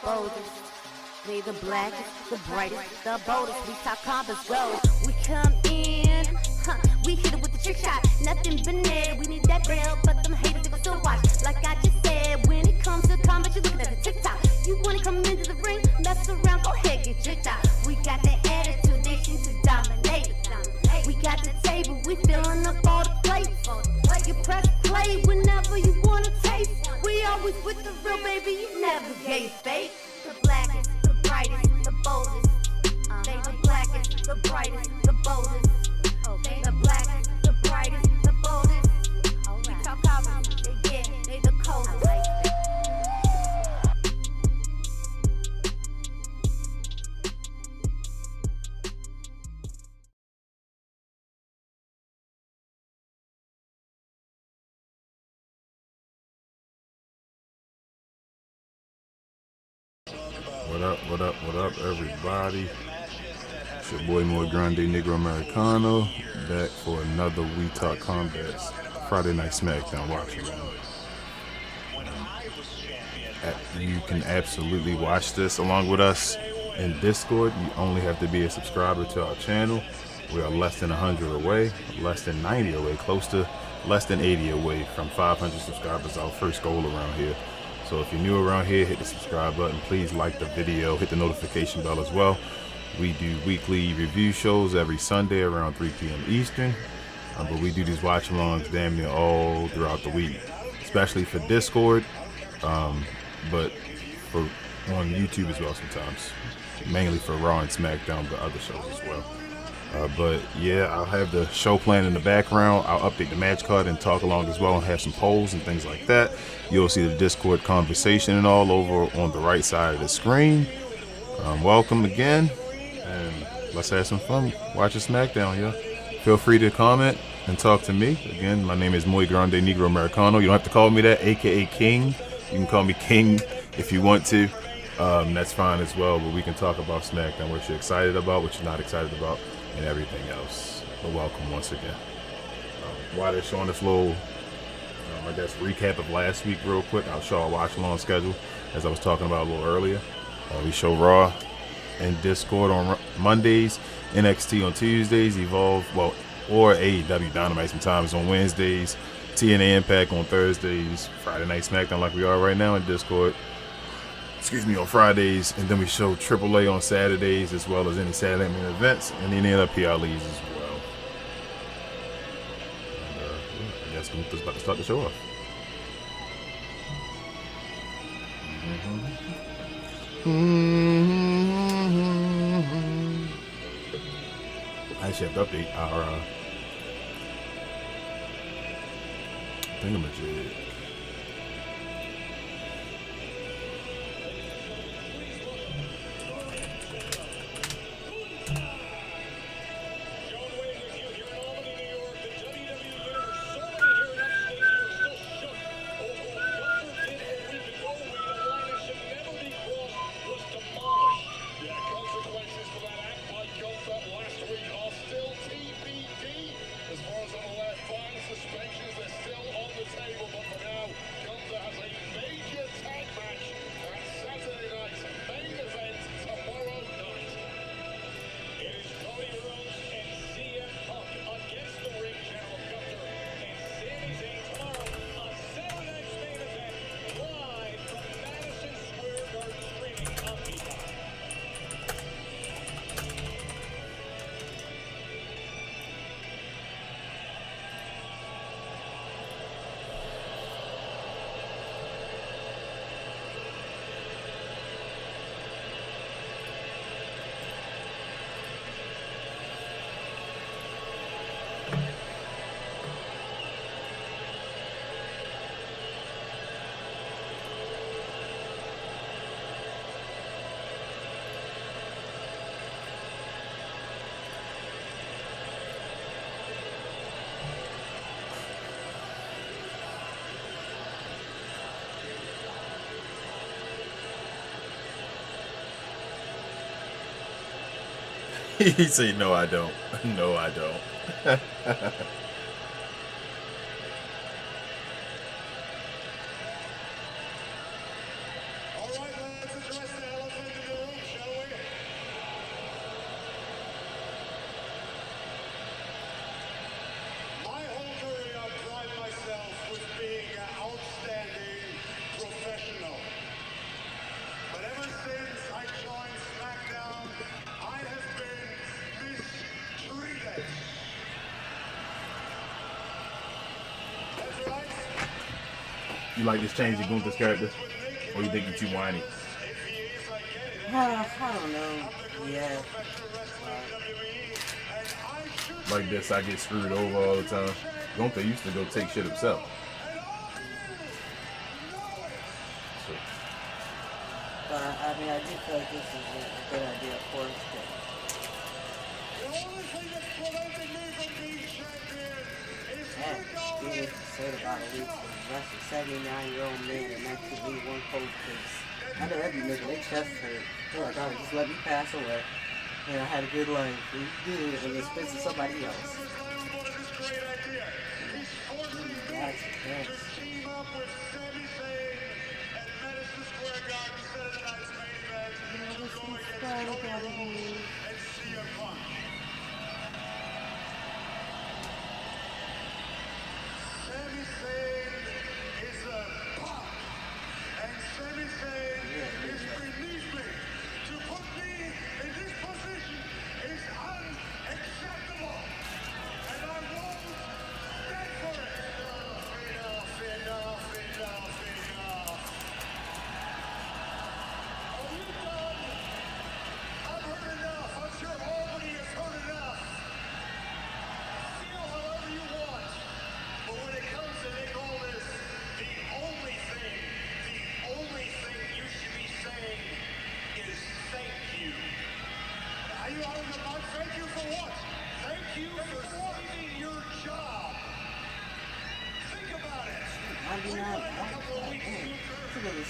boldest. They the blackest, the brightest, the boldest. We talk combos go. We come in, we hit it with the trick shot. Nothing but net. We need that bell, but them haters they gon' still watch. Like I just said, when it comes to combos, you looking at the TikTok. You wanna come into the ring, mess around, go ahead, get tricked out. We got that attitude, they shoot to dominate. We got the table, we filling up all the plates. You press play whenever you wanna taste. We always with the real, baby, you never gave fake. The blackest, the brightest, the boldest. They the blackest, the brightest, the boldest. They the blackest, the brightest, the boldest. We talk common, they the coldest. What up, everybody? It's your boy Muy Grande Negro Americano, back for another We Talk Combats Friday Night SmackDown Watch Along. You can absolutely watch this along with us in Discord. You only have to be a subscriber to our channel. We are less than 100 away, less than 90 away, close to less than 80 away from 500 subscribers, our first goal around here. So if you're new around here, hit the subscribe button. Please like the video, hit the notification bell as well. We do weekly review shows every Sunday around 3 p.m. Eastern. But we do these watch-alongs damn near all throughout the week, especially for Discord, but for on YouTube as well sometimes, mainly for Raw and SmackDown, but other shows as well. But yeah, I'll have the show plan in the background. I'll update the match card and talk along as well and have some polls and things like that. You'll see the Discord conversation and all over on the right side of the screen. Welcome again, and let's have some fun watching SmackDown, yeah. Feel free to comment and talk to me. Again, my name is Muy Grande Negro Americano. You don't have to call me that, aka King. You can call me King if you want to. That's fine as well, but we can talk about SmackDown, what you're excited about, what you're not excited about, and everything else. But welcome once again. While they're showing this little, I guess, recap of last week real quick, I'll show our watch-along schedule, as I was talking about a little earlier. We show Raw and Discord on Mondays, NXT on Tuesdays, Evolve, well, or AEW Dynamite sometimes on Wednesdays, TNA Impact on Thursdays, Friday Night SmackDown like we are right now in Discord, on Fridays, and then we show AAA on Saturdays, as well as any Saturday main events, and then the PLEs as well. And, I guess we're just about to start the show off. I actually have to update our thingamajig. He said, "No, I don't. No, I don't." All right, let's address You like this change in Gunther's character? Or you think he's too whiny? I don't know. Yeah. Like this, I get screwed over all the time. Gunther used to go take shit himself. So. But I mean, I do feel like this is a good idea for us to. Being said about a week, that's a 79-year-old man and that could be one cold case. I know every nigga, they chest hurt. They're like, oh, just let me pass away. And I had a good life. It was good at the expense of somebody else. That's intense.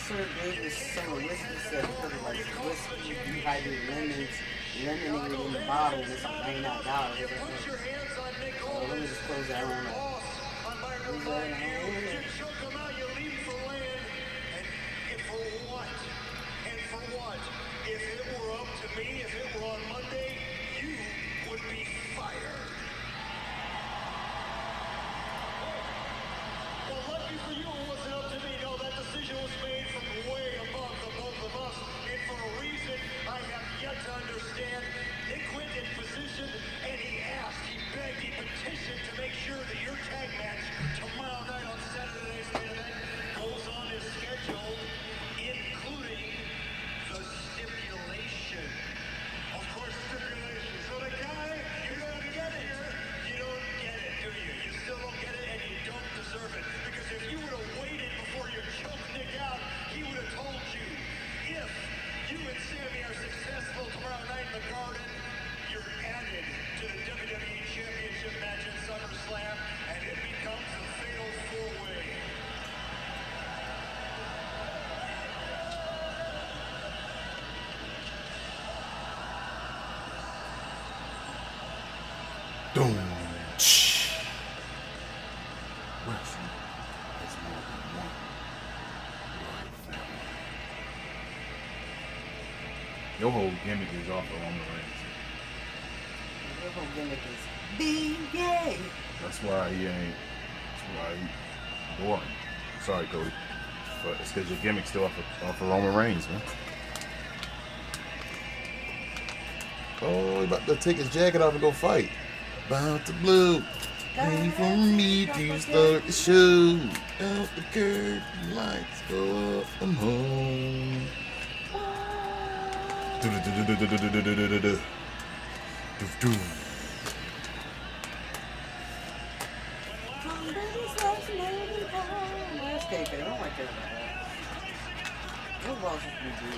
Sir Davis summer whiskey said because of like whiskey, dehydrated lemons, lemonade in the bottle, it's like $99. So let me just close that one up. If it were up to me, if it were on Monday, you would be fired. Well, lucky for you, it wasn't up to me. No, that decision was made from way above the both of us. And for a reason I have yet to understand, Nick went in position and he asked, he begged, he petitioned to make sure that your tag match tomorrow night on Saturday's main event goes on as scheduled, including the stipulation. Of course, stipulation. So the guy, you don't get it. You don't get it, do you? You still don't get it and you don't deserve it. Because if you would have waited before you choked Nick out, he would have told you, if you and Sammy are successful tomorrow night in the Garden, you're added to the WWE Championship match at SummerSlam, and it becomes a fatal four-way. Boom. Wrestling is more than one. Your whole gimmick is off of Roman Reigns. Your whole gimmick is be gay. That's why he ain't. That's why he boring. Sorry, Cody, but it's because your gimmick's still off of Roman Reigns, man. Oh, he about to take his jacket off and go fight. Bout to blue. Wait for me to start the show. Out the curtain, lights go up, I'm home. Landscaping, I don't like that about that. What else did we do?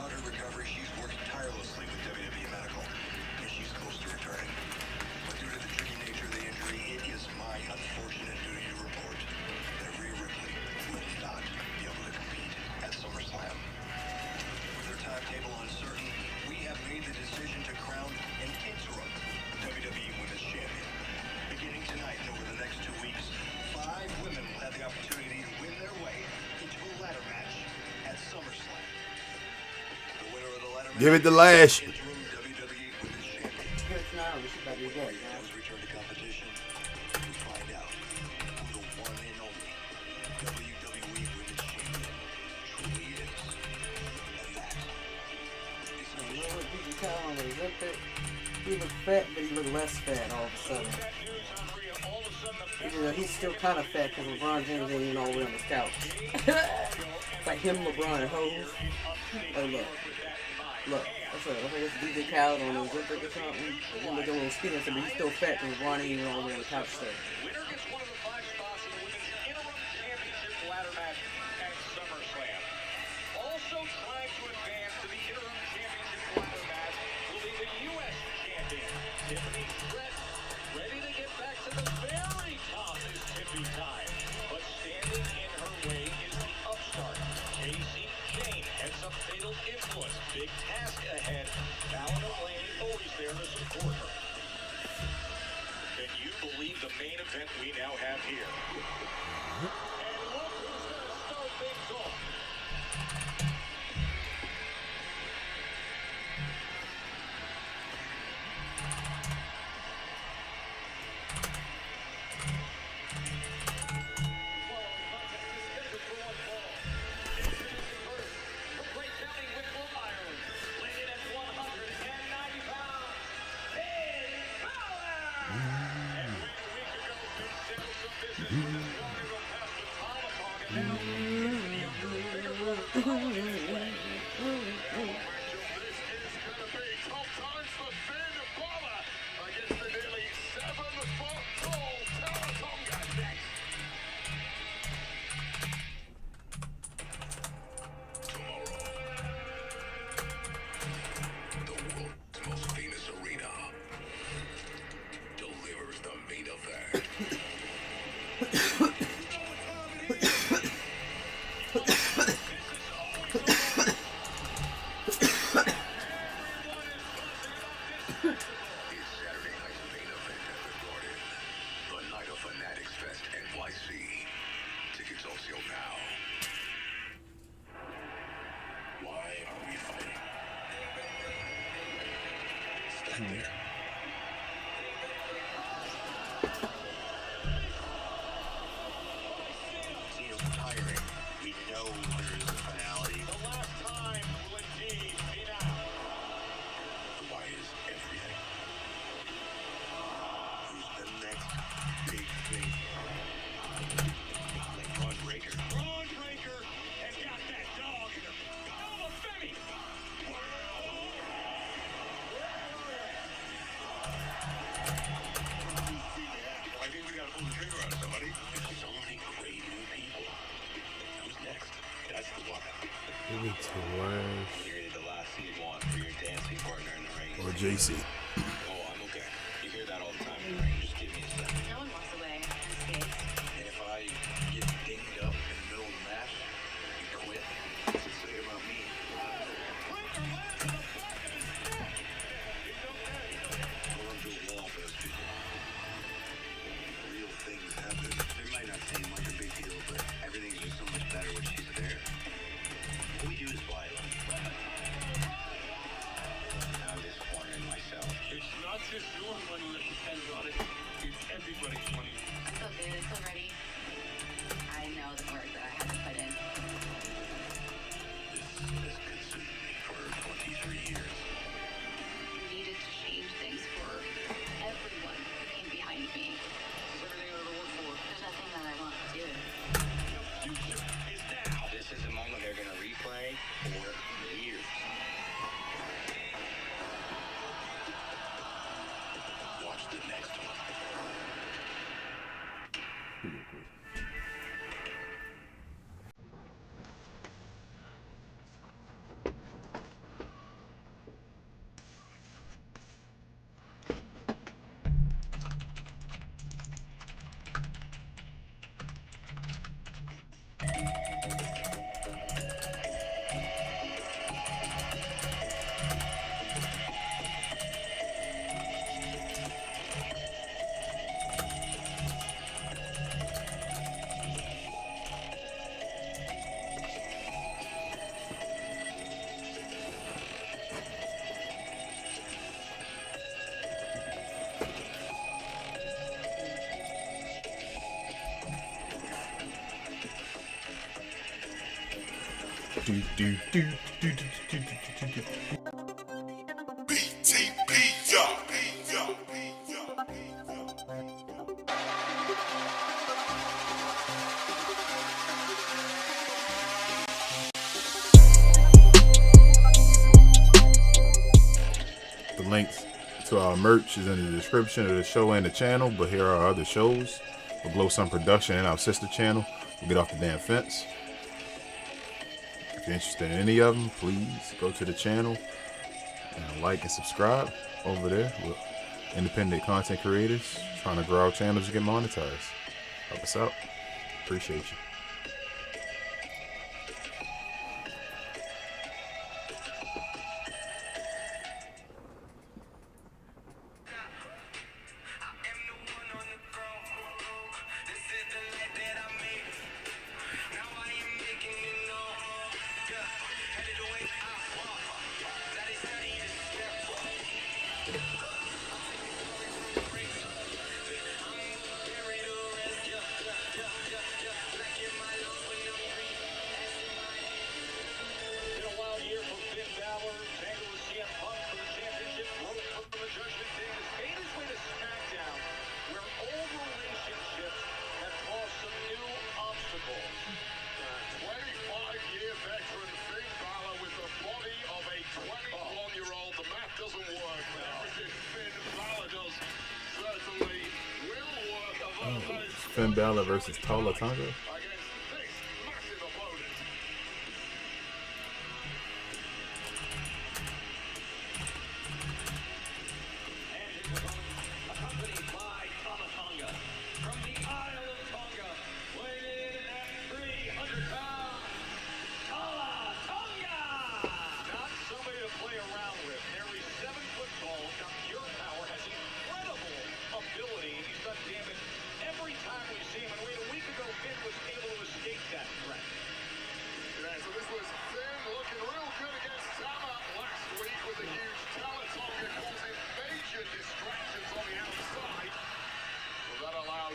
About her recovery, she's working tirelessly with WWE Medical, and she's close to returning. But due to the tricky nature of the injury, it is my unfortunate duty to report that Rhea Ripley will not be able to compete at SummerSlam. With her timetable uncertain, we have made the decision to crown an interim WWE Women's Champion. Beginning tonight and over the next 2 weeks, 5 women will have the opportunity to win their way into a ladder match at SummerSlam. The winner of the ladder match Give it to Lash. interim WWE Women's Champion. Good now, we should be good, man. Those return to competition to find out who the one and only WWE Women's Champion truly is. And that is You know what you can tell on the Olympic? He looked fat, but he looked less fat all of a sudden. Even though he's still kind of fat because LeBron James ain't even all the way on his couch. It's like him, LeBron, and Hove. Oh, look. Look. That's it's DJ Khaled on the Olympic or something. He look a little skinny, but he's still fat because LeBron ain't even all the way on the couch still. Winner gets one of the 5 spots in the women's interim championship ladder match at SummerSlam. Also trying to advance to the interim championship ladder match will be the U.S. champion, Tiffany Stratton. Ready to get back to the very top is Tiffy time. But standing in her way is the upstart. Casey Kane has a fatal influence. Big task ahead. Fallon Lane always there to support her. Can you believe the main event we now have here? And look who's going to start things off. Or JC. Oh, I'm okay. You hear that all the time in the ring. Just give me a second. No one walks away unscathed. And if I get dinged up in the middle of the match, you quit. What's it say about me? Well, I'm just wall for those people. Real things happen. It might not seem like a big deal, but everything's just so much better when she's there. What we do is violent. I'm disappointed in myself. It's The links to our merch is in the description of the show and the channel, but here are our other shows with Glow Sun Production and our sister channel, We'll Get Off the Damn Fence. If you're interested in any of them, please go to the channel and like and subscribe over there. We're independent content creators trying to grow our channels to get monetized. Help us out. Appreciate you. Been a wild year for Finn Balor. Tangled with CM Punk for the championship. Broke from the Judgment Day. Has made his way to SmackDown, where old relationships have caused some new obstacles. 25-year veteran Finn Balor with the body of a 21-year-old. The math doesn't work, but everything Finn Balor does certainly will work. Although that is Finn Balor versus Tala Tonga. against this massive opponent. Accompanied by Tama Tonga from the Isle of Tonga, weighing in at 300 pounds, Tama Tonga! Not somebody to play around with. Nearly 7 foot tall, got pure power, has incredible ability, and he's done damage every time we see him. And wait, a week ago, Finn was able to escape that threat. Yeah, so this was Finn looking real good against Tama last week with a huge Tama Tonga causing major distractions on the outside. So that allowed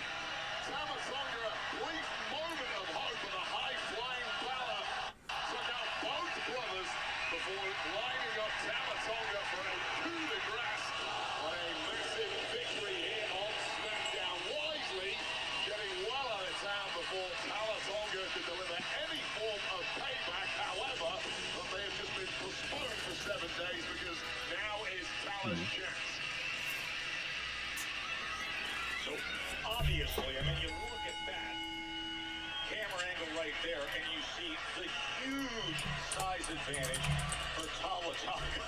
Tama Tonga a brief moment of hope, and a high-flying Balor took out both brothers before lining up Tama Tonga for a coup de grace on a massive victory here on SmackDown. Wisely getting well out of town before Tama Tonga could deliver any form of payback. However, that may have just been postponed for 7 days, because now is Tama's chance. So obviously, I mean, you look at that camera angle right there, and you see the huge size advantage for Tama Tonga.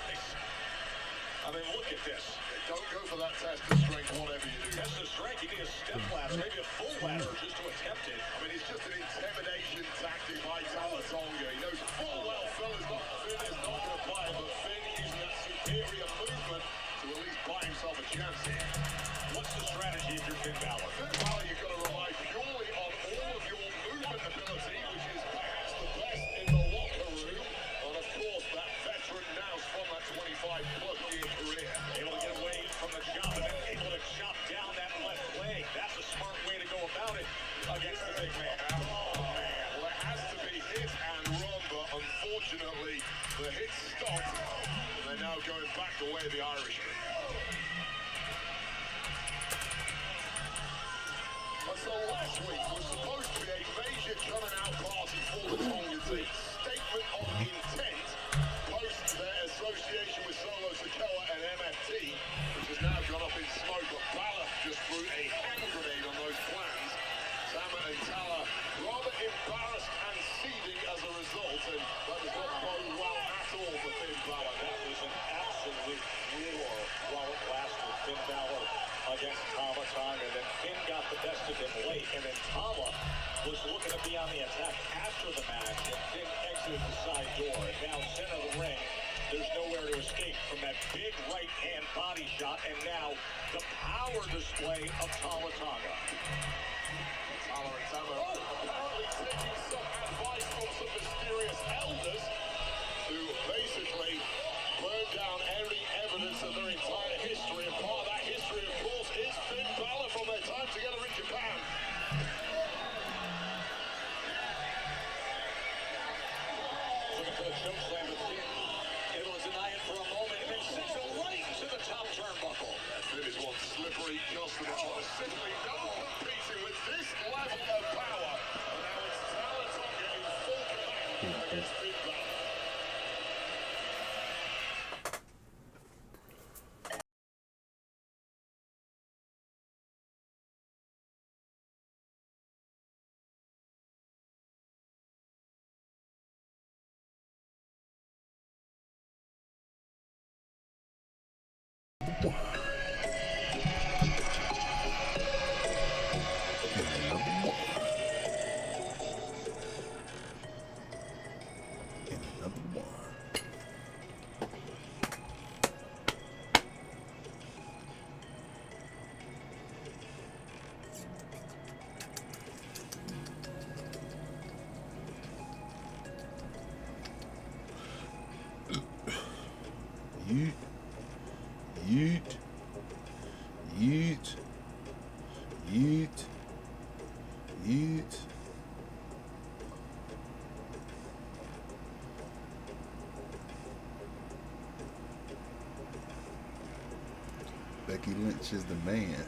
I mean, look at this. Don't go for that test of strength, whatever you do. Test of strength. You need a step ladder, maybe a full ladder, just to attempt it. I mean, it's just an intimidation tactic by Tama Tonga. He knows full well Finn is not going to play, but Finn using that superior movement to at least buy himself a chance here. What's the strategy if you're Finn Balor? Finn Balor, you've got to rely purely on all of your movement ability, which is perhaps the best in the locker room. And of course, that veteran now spun that 25-plus year career. Able to get away from the chop and then able to chop down that left leg. That's a smart way to go about it against the big man. Well, it has to be hit and run, but unfortunately, the hit stopped, and they're now going back the way of the Irishman. So last week was supposed to be a major coming out party for the Tonga team. Statement of intent post their association with Solo Sikoa and MFT, which has now gone up in smoke. But Balor just threw a hand grenade on those plans. Tama and Tala rather embarrassed and seething as a result, and that was not bode well at all for Finn Balor. That was an absolute war while it lasted. Finn Balor against Tama Tonga. Then Finn got the best of him late, and then Tama was looking to be on the attack after the match, and Finn exited the side door. And now center of the ring, there's nowhere to escape from that big right hand body shot, and now the power display of Tama Tonga. Tala and Tama apparently taking some advice from some mysterious elders who basically burned down any evidence of their entire history. And part of that history, of course, is Finn Balor from their time together in Japan. Look Yeet. Yeet. Yeet. Yeet. Yeet. Becky Lynch is the man.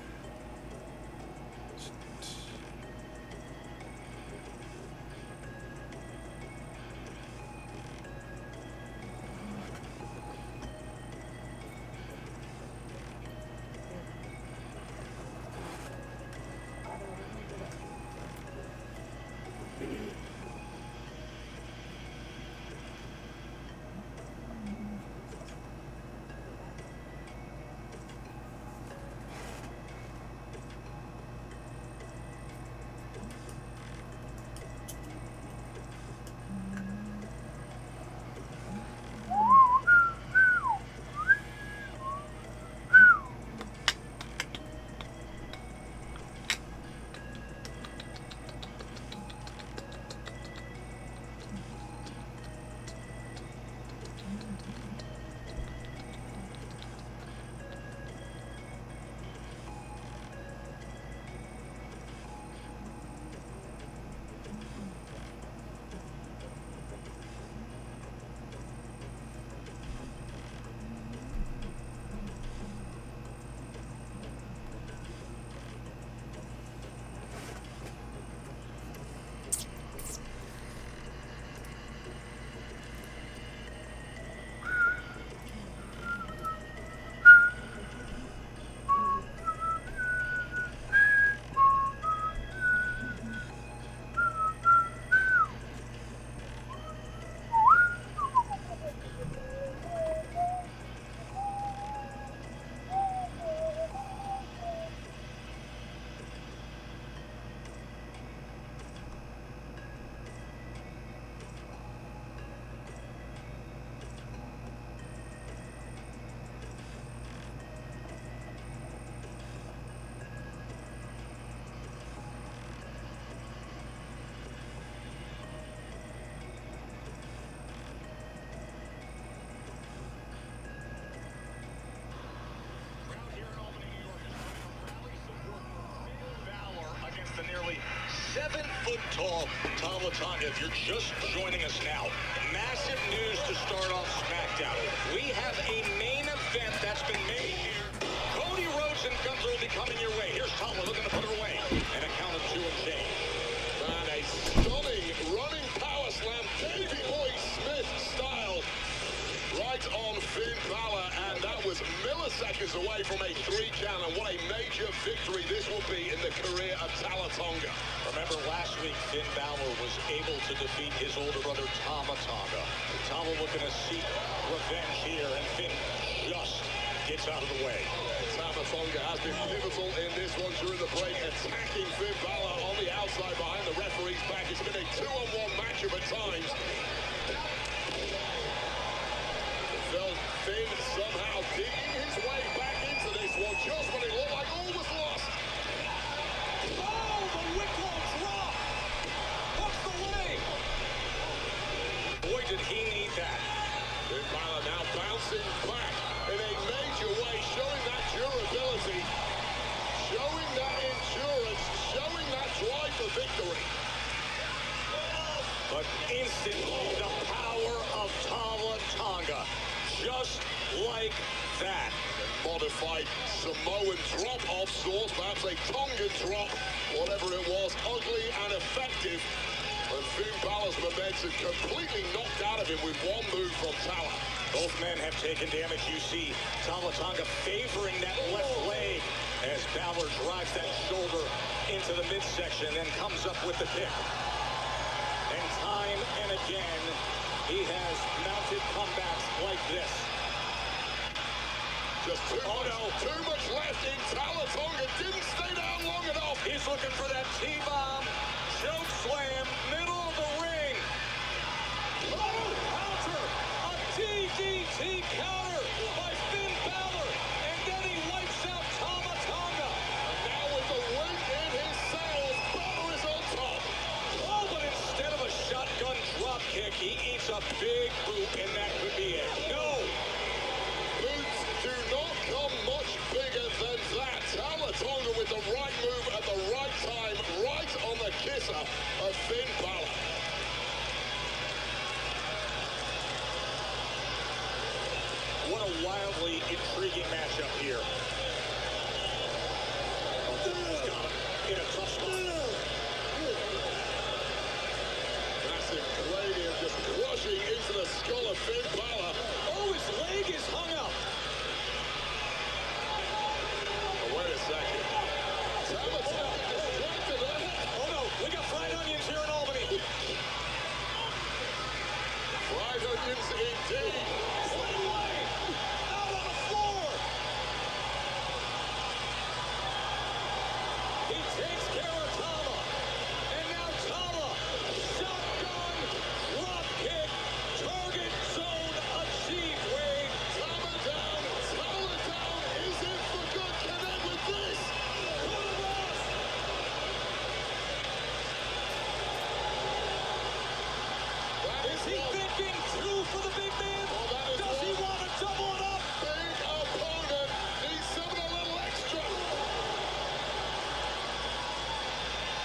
The nearly 7-foot-tall Tama Tonga. If you're just joining us now, massive news to start off SmackDown. We have a main event that's been made here. Cody Rhodes and Gunther will be coming your way. Here's Tama looking to put her away. And a count of 2 and change. And a stunning running power slam, Davey Boy Smith style, right on Finn Balor, and that was milliseconds away from a 3-count, and what a major victory this will be in the career of Tama Tonga. Remember last week, Finn Balor was able to defeat his older brother Tama Tonga. Tama looking to seek revenge here, and Finn just gets out of the way. Tama Tonga has been pivotal in this one during the break, attacking Finn Balor on the outside behind the referee's back. It's been a 2-on-1 matchup at times. Finn somehow digging his way back into this one just when it looked like all was lost. Oh, the Wicklow drop! What's the leg? Boy, did he need that. Finn Balor now bouncing back in a major way, showing that durability, showing that endurance, showing that drive for victory. But instantly, the power of Tama Tonga. Just like that. Modified Samoan drop of sorts, perhaps a Tongan drop, whatever it was, ugly and effective. And Finn Balor's momentum completely knocked out of him with one move from Tama. Both men have taken damage. You see Tama Tonga favoring that left leg as Balor drives that shoulder into the midsection and comes up with the kick. And time and again, he has mounted comebacks like this. Just too much left in Tama Tonga. Didn't stay down long enough. He's looking for that T-bomb, choke slam, middle of the ring. Oh, counter, a DDT counter by Finn Balor, and then he wipes out Tama Tonga. And now with the wind in his sails, Balor is on top. Oh, but instead of a shotgun drop kick, he eats a big boot, and that could be it. No. wildly intriguing matchup here. In a tough spot. Massive cranium just crushing into the skull of Finn Balor. Oh, his leg is hung up. Oh, wait a second. Tama's distracted. Oh no, we got fried onions here in Albany. Fried onions indeed. Sling away. Out on the floor. He takes care of Tama. And now Tama. Shotgun. Drop kick. Target zone achieved, Wade. Tama down. Tama down. Is it for good? Can I with this? That Is he one thinking two for the big man? Oh, that is Does he one. want to double it up? big opponent needs something a little extra.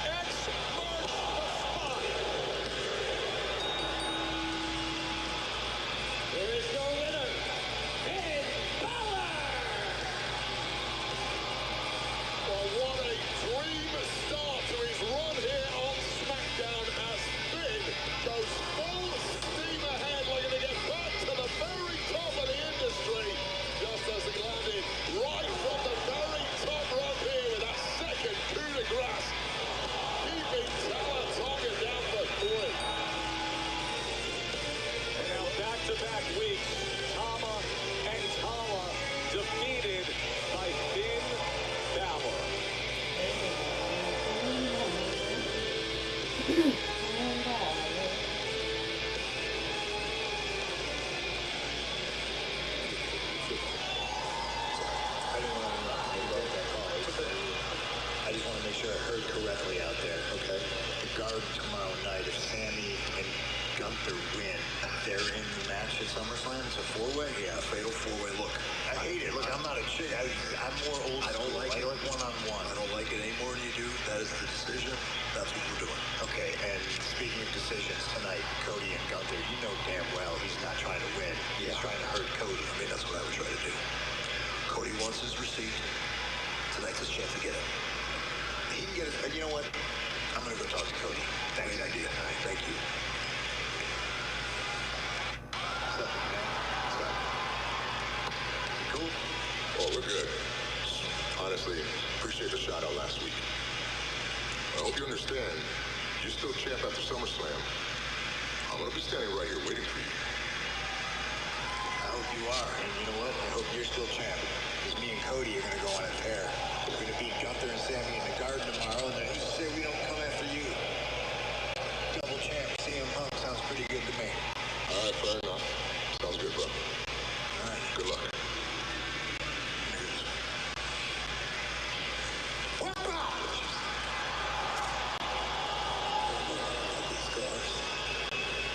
X marks the spot. There is your winner, Finn Balor. Well, what a dream start to his run here on SmackDown as Finn goes full steam ahead, looking to get back to the very top of the industry. Just as he landed right from the very top rope here with that second coup de grace. Keeping Tonga down for 3. And now back-to-back weeks, Tama and Tama defeated by Finn Balor. I didn't want to interrupt. I love that call. I just want to make sure I heard correctly out there. Okay. The Garden tomorrow night, if Sammy and Gunther win, they're in the match at SummerSlam. It's a 4-way? Yeah, a fatal 4-way. Look, I hate it. Look, I'm not a chick. I'm more old school. I don't like one-on-one. I don't like it any more than you do. That is the decision. That's what we're doing. Okay, and speaking of decisions tonight, Cody and Gunther, you know damn well he's not trying to win. He's trying to hurt Cody. I mean, that's what I would try to do. Cody wants his receipt. Tonight's his chance to get it. He can get it. You know what? I'm going to go talk to Cody. Thanks, idea. Thank you. What's up, man? What's up? You cool? Oh, we're good. Honestly, appreciate the shout out last week. I hope you understand, you're still champ after SummerSlam. I'm gonna be standing right here waiting for you. I hope you are. And you know what? I hope you're still champ. Because me and Cody are going to go on a tear. We're going to beat Gunther and Sammy in the Garden tomorrow. And then who's to say we don't come after you? Double champ, CM Punk sounds pretty good to me. All right, fair enough. Sounds good, bro. All right. Good luck.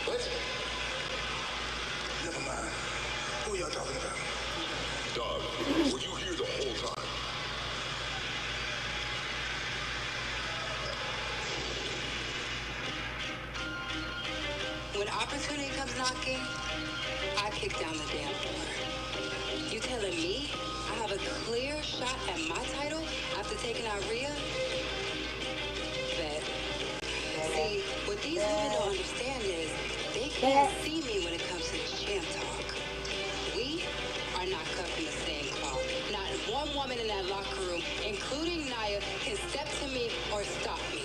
What? Never mind. Who y'all talking about? Dog, were you here the whole time? When opportunity comes knocking, I kick down the damn door. You telling me I have a clear shot at my title after taking out Rhea? Bet. See, what these women don't understand is they can't see me when it comes to this champ talk. We are not cut from the same cloth. Not one woman in that locker room, including Nia, can step to me or stop me.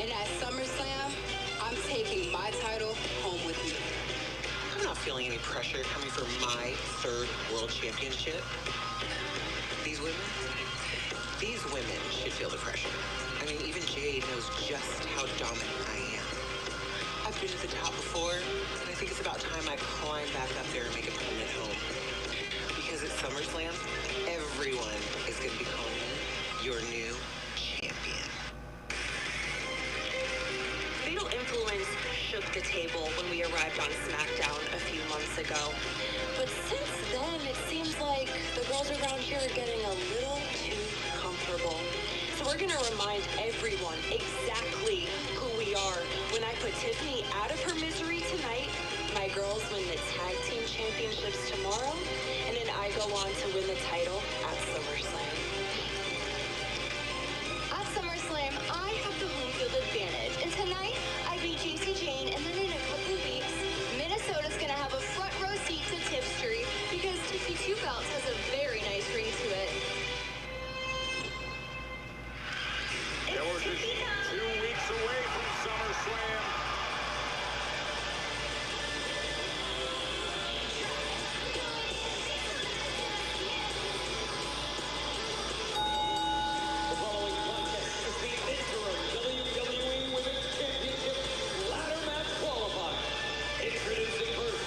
And at SummerSlam, I'm taking my title home with me. I'm not feeling any pressure coming for my 3rd world championship. These women should feel the pressure. I mean, even Jade knows just how dominant I am. I've been to the top before, and I think it's about time I climb back up there and make a permanent home. Because at SummerSlam, everyone is going to be calling me your new champion. Fatal Influence shook the table when we arrived on SmackDown a few months ago. But since then, it seems like the girls around here are getting a little too comfortable. So we're gonna remind everyone exactly who we are when I put Tiffany out of her misery tonight My girls win the tag team championships tomorrow, and then I go on to win the title at SummerSlam. At SummerSlam, I have the home field advantage, and tonight I beat JC Jane, and then in a couple weeks, Minnesota's gonna have a front row seat to Tipstree because Tipsy Two Belts has a very nice ring to it. And we're just 2 weeks away from SummerSlam. The following contest is the interim WWE Women's Championship ladder match qualifier. Introducing first,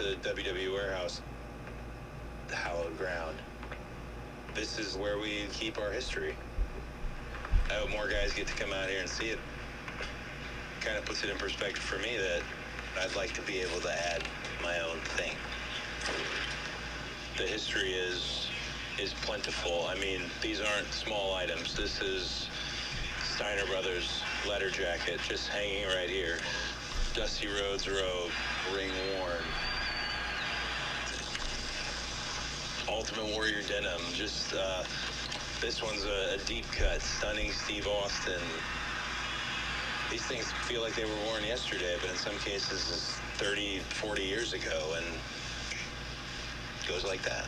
the WWE warehouse, the hallowed ground. This is where we keep our history. I hope more guys get to come out here and see it. Kind of puts it in perspective for me that I'd like to be able to add my own thing. The history is plentiful. I mean, these aren't small items. This is Steiner Brothers letter jacket just hanging right here. Dusty Rhodes robe, ring worn. Ultimate Warrior denim, just this one's a deep cut, stunning Steve Austin. These things feel like they were worn yesterday, but in some cases it's 30, 40 years ago, and it goes like that.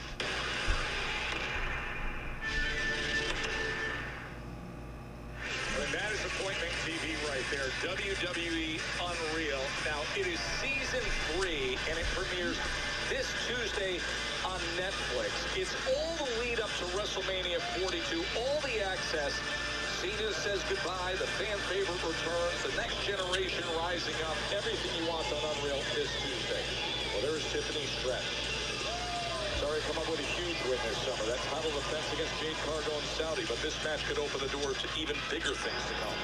And that is appointment TV right there. WWE Unreal. Now, it is season 3, and it premieres this Tuesday on Netflix. It's all the lead up to WrestleMania 42, all the access. Cena says goodbye, the fan favorite returns, the next generation rising up, everything you want on Unreal this Tuesday. Well, there's Tiffany Stratton. Sorry, come up with a huge win this summer. That title defense against Jade Cargill and Saudi, but this match could open the door to even bigger things to come.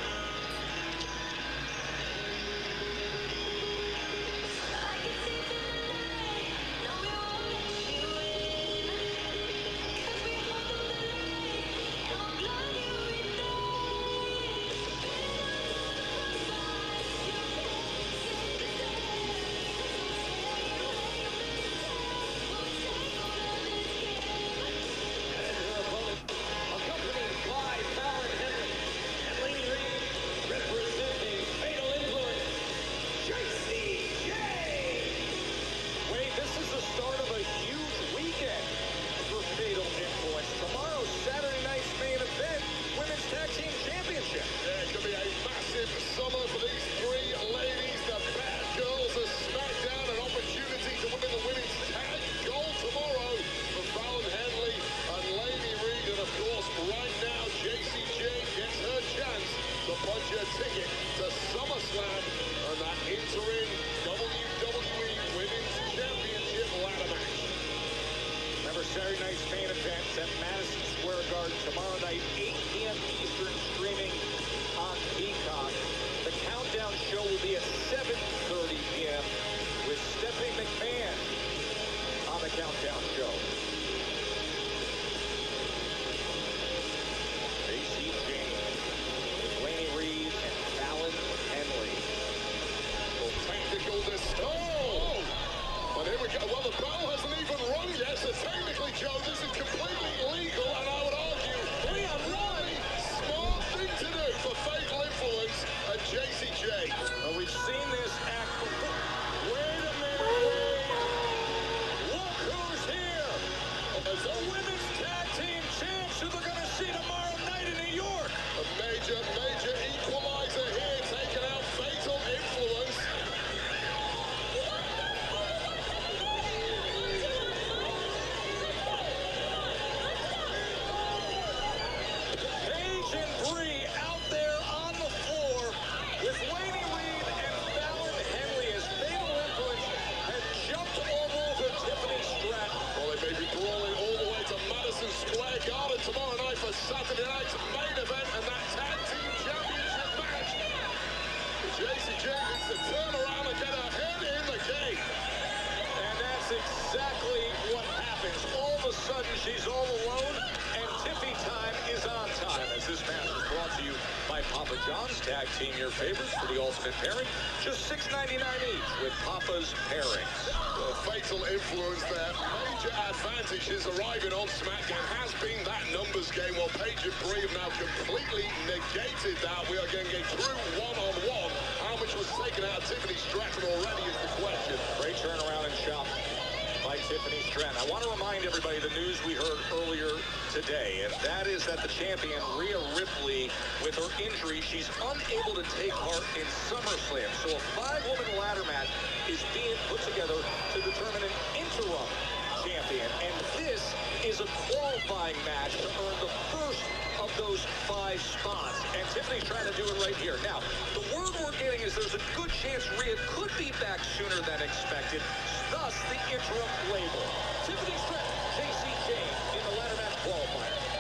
Summer for these 3 ladies, the bad girls of SmackDown, an opportunity to win the women's tag gold tomorrow for Fallon Henley and Lady Reed. And of course, right now, Jacy Jayne gets her chance to punch her ticket to SummerSlam and that interim WWE Women's Championship ladder match. Remember, Saturday night's main event at Madison Square Garden tomorrow night, 8 p.m. Eastern, streaming on Peacock. The countdown show will be at 7:30 p.m. with Stephanie McMahon on the countdown show. Jacy Jayne, Laney Reed, and Fallon Henley. Well, technical oh! But here we go. Well, the bell hasn't even rung yet, so technically, Joe, this is completely illegal, and I would argue, really smart thing to do for Fatal Influence and Jacy Jayne. Well, we've seen this act before. Wait a minute. Look who's here. The women's tag team champs who they're going to see tomorrow night in New York. A major equalizer here, taking out Fatal Influence. Paige and Bree out there on the floor with Laney Reed and Fallon Henley as Fatal Influence has jumped all over Tiffany Stratton. Well, they may be brawling all the way to Madison Square Garden tomorrow night for Saturday night's main event and that tag team championship match. Jacy Jayne needs to turn around and get her head in the game. And that's exactly what happens. All of a sudden, she's all alone, and Tiffy time is on time. As this match is brought to you by Papa John's Tag Team, your favorites for the ultimate pairing. Just $6.99 each with Papa's Pairings. Fatal Influence there. Major advantages arriving on SmackDown has been that numbers game. While Paige and Bree have now completely negated that. We are going to get through one-on-one. How much was taken out of Tiffany Stratton already is the question. Great turnaround and shop by Tiffany Stratton. I want to remind everybody the news we heard earlier today, and that is that the champion, Rhea Ripley, with her injury, she's unable to take part in SummerSlam. So a 5-woman ladder match is being put together to determine an interim champion. And this is a qualifying match to earn the first of those 5 spots. And Tiffany's trying to do it right here. Now, the word we're getting is there's a good chance Rhea could be back sooner than expected, thus the interim label. Tiffany Stratton, JC Jane in the ladder match qualifier.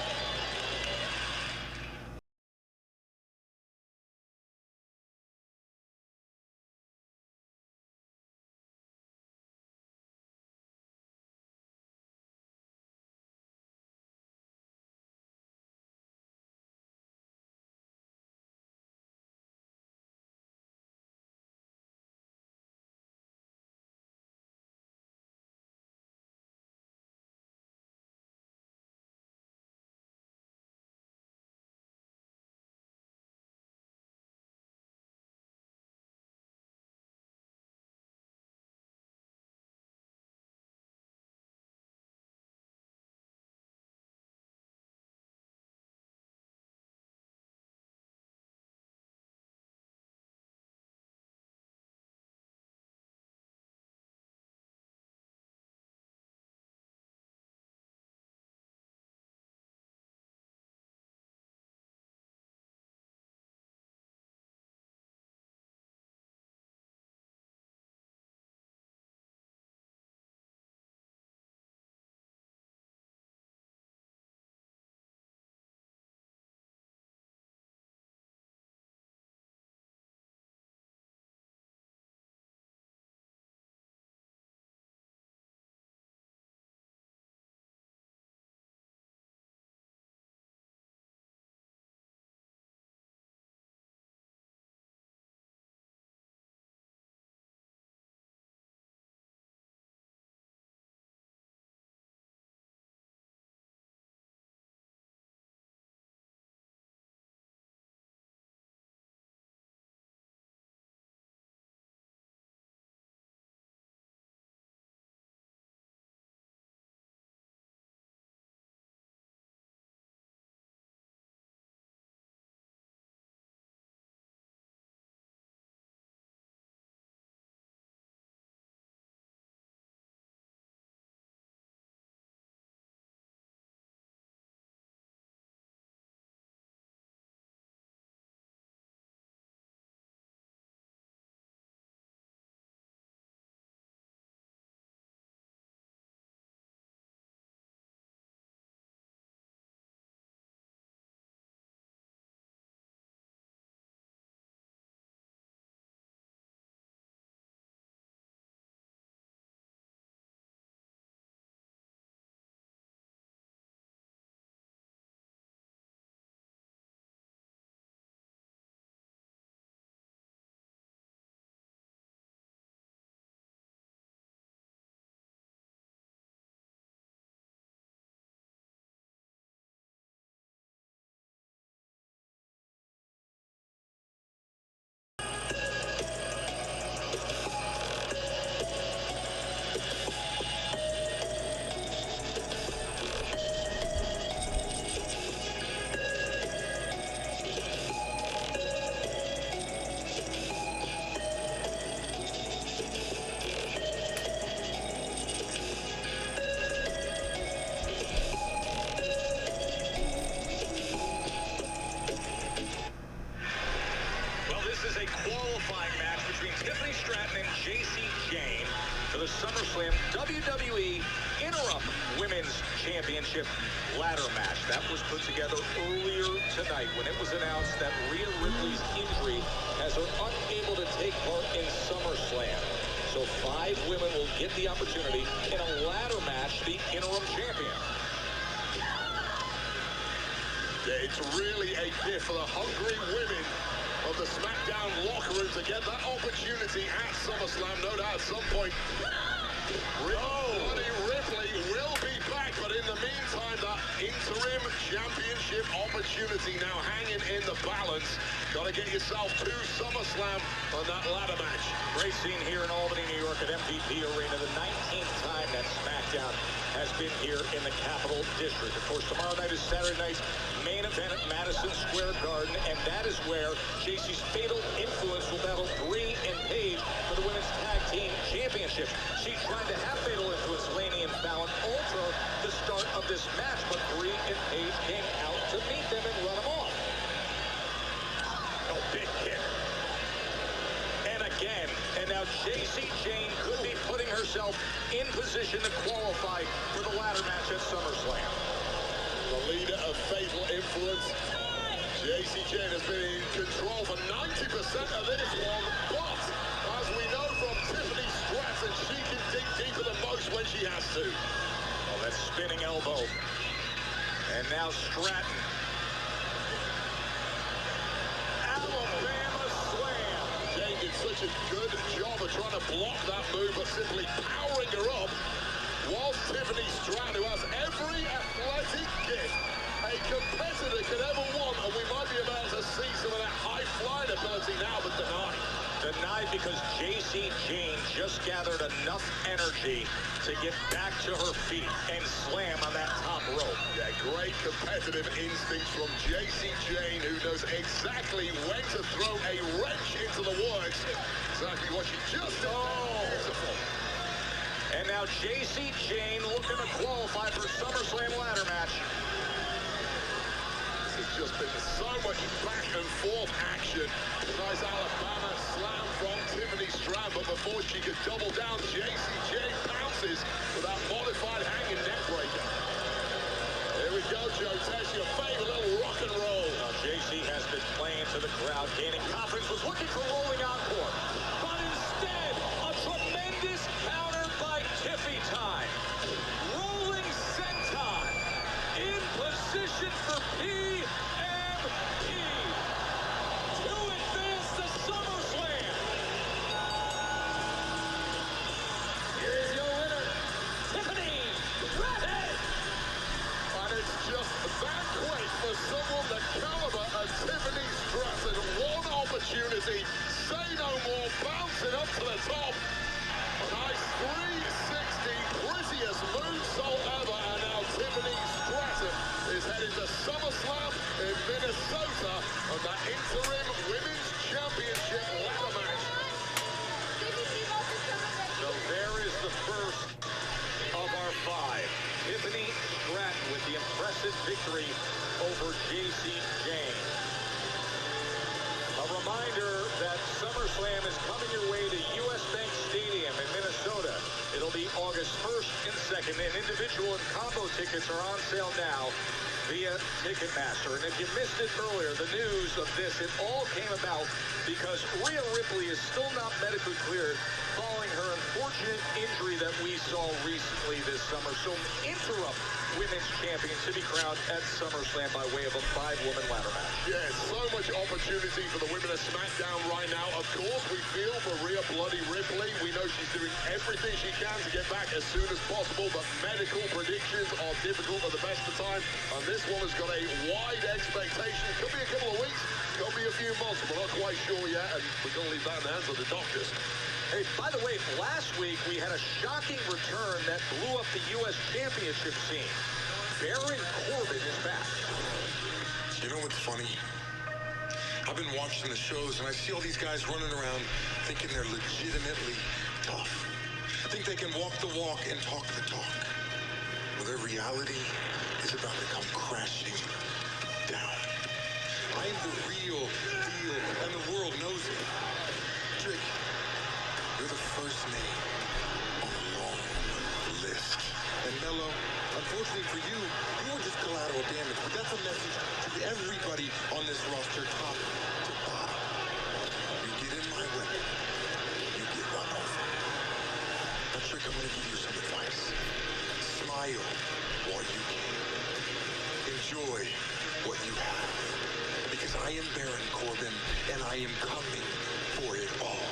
the SummerSlam WWE Interim Women's Championship ladder match. That was put together earlier tonight when it was announced that Rhea Ripley's injury has her unable to take part in SummerSlam. So 5 women will get the opportunity in a ladder match, the interim champion. It's really a gift for the hungry women of the SmackDown locker room to get that opportunity at SummerSlam. No doubt at some point, Ripley will be back, but in the meantime, that interim championship opportunity now hanging in the balance. Got to get yourself to SummerSlam on that ladder match. Great scene here in Albany, New York at MVP Arena. The 19th time that SmackDown has been here in the Capital District. Of course, tomorrow night is Saturday night's main event at Madison Square Garden, and that is where JC's Fatal Influence will battle Bree and Paige for the Women's Tag Team Championship. She tried to have Fatal Influence, Laney and Fallon, alter the start of this match, but Bree and Paige came out to meet them and run them off. Oh, big kick. And again, now J.C. Jane could be putting herself in position to qualify for the ladder match at SummerSlam. The leader of Fatal Influence, J.C. Jane, has been in control for 90% of this one, but as we know from Tiffany Stratton, she can dig deeper than most when she has to. Oh, that spinning elbow. And now Stratton. Alabama slam. Jane did such a good job of trying to block that move, but simply powering her up. Whilst Tiffany Stratton, who has every athletic gift a competitor could ever want, and we might be about to see some of that high-flying ability now, but denied. Denied because J.C. Jane just gathered enough energy to get back to her feet and slam on that top rope. Yeah, great competitive instincts from J.C. Jane, who knows exactly when to throw a wrench into the works. Exactly what she just did. Oh, beautiful. And now J.C. Jane looking to qualify for SummerSlam ladder match. This has just been so much back and forth action. Nice Alabama slam from Tiffany Stratton, but before she could double down, J.C. Jane pounces with that modified hanging neck breaker. Here we go, Joe Tess, your favorite little rock and roll. Now J.C. has been playing to the crowd, gaining confidence, was looking for rolling encore. But instead, a tremendous counter by Tiffy time. Rolling senton in position for PMP to advance to SummerSlam. Here is your winner, Tiffany Stratton. And it's just that quick for someone the caliber of Tiffany Stratton. One opportunity, say no more, bouncing up to the top. A nice 360, prettiest moonsault ever, and now Tiffany Stratton is headed to SummerSlam in Minnesota on the interim Women's Championship ladder match. So there is the first of our five. Tiffany Stratton with the impressive victory over J.C. Jane. A reminder that SummerSlam is coming your way to U.S. Bank Stadium in Minnesota. It'll be August 1st and 2nd, and individual and combo tickets are on sale now via Ticketmaster. And if you missed it earlier, the news of this, it all came about because Rhea Ripley is still not medically cleared following her unfortunate injury that we saw recently this summer. So interim women's champion to be crowned at SummerSlam by way of a 5-woman ladder match. Yeah, so much opportunity for the women of SmackDown right now. Of course, we feel for Rhea Bloody Ripley. We know she's doing everything she can to get back as soon as possible, but medical predictions are difficult at the best of time. And this woman's got a wide expectation. Could be a couple of weeks, could be a few months. We're not quite sure yet, and we're going to leave that in the hands of the doctors. Hey, by the way, last week we had a shocking return that blew up the U.S. Championship scene. Baron Corbin is back. You know what's funny? I've been watching the shows and I see all these guys running around thinking they're legitimately tough. I think they can walk the walk and talk the talk. Well, their reality is about to come crashing down. I am the real deal and the world knows it. Trick. You're the first name on a long list. And Mello, unfortunately for you, you were just collateral damage, but that's a message to everybody on this roster, top to bottom. You get in my way, you get run over. Now, Trick, I'm gonna give you some advice. Smile while you can. Enjoy what you have. Because I am Baron Corbin, and I am coming for it all.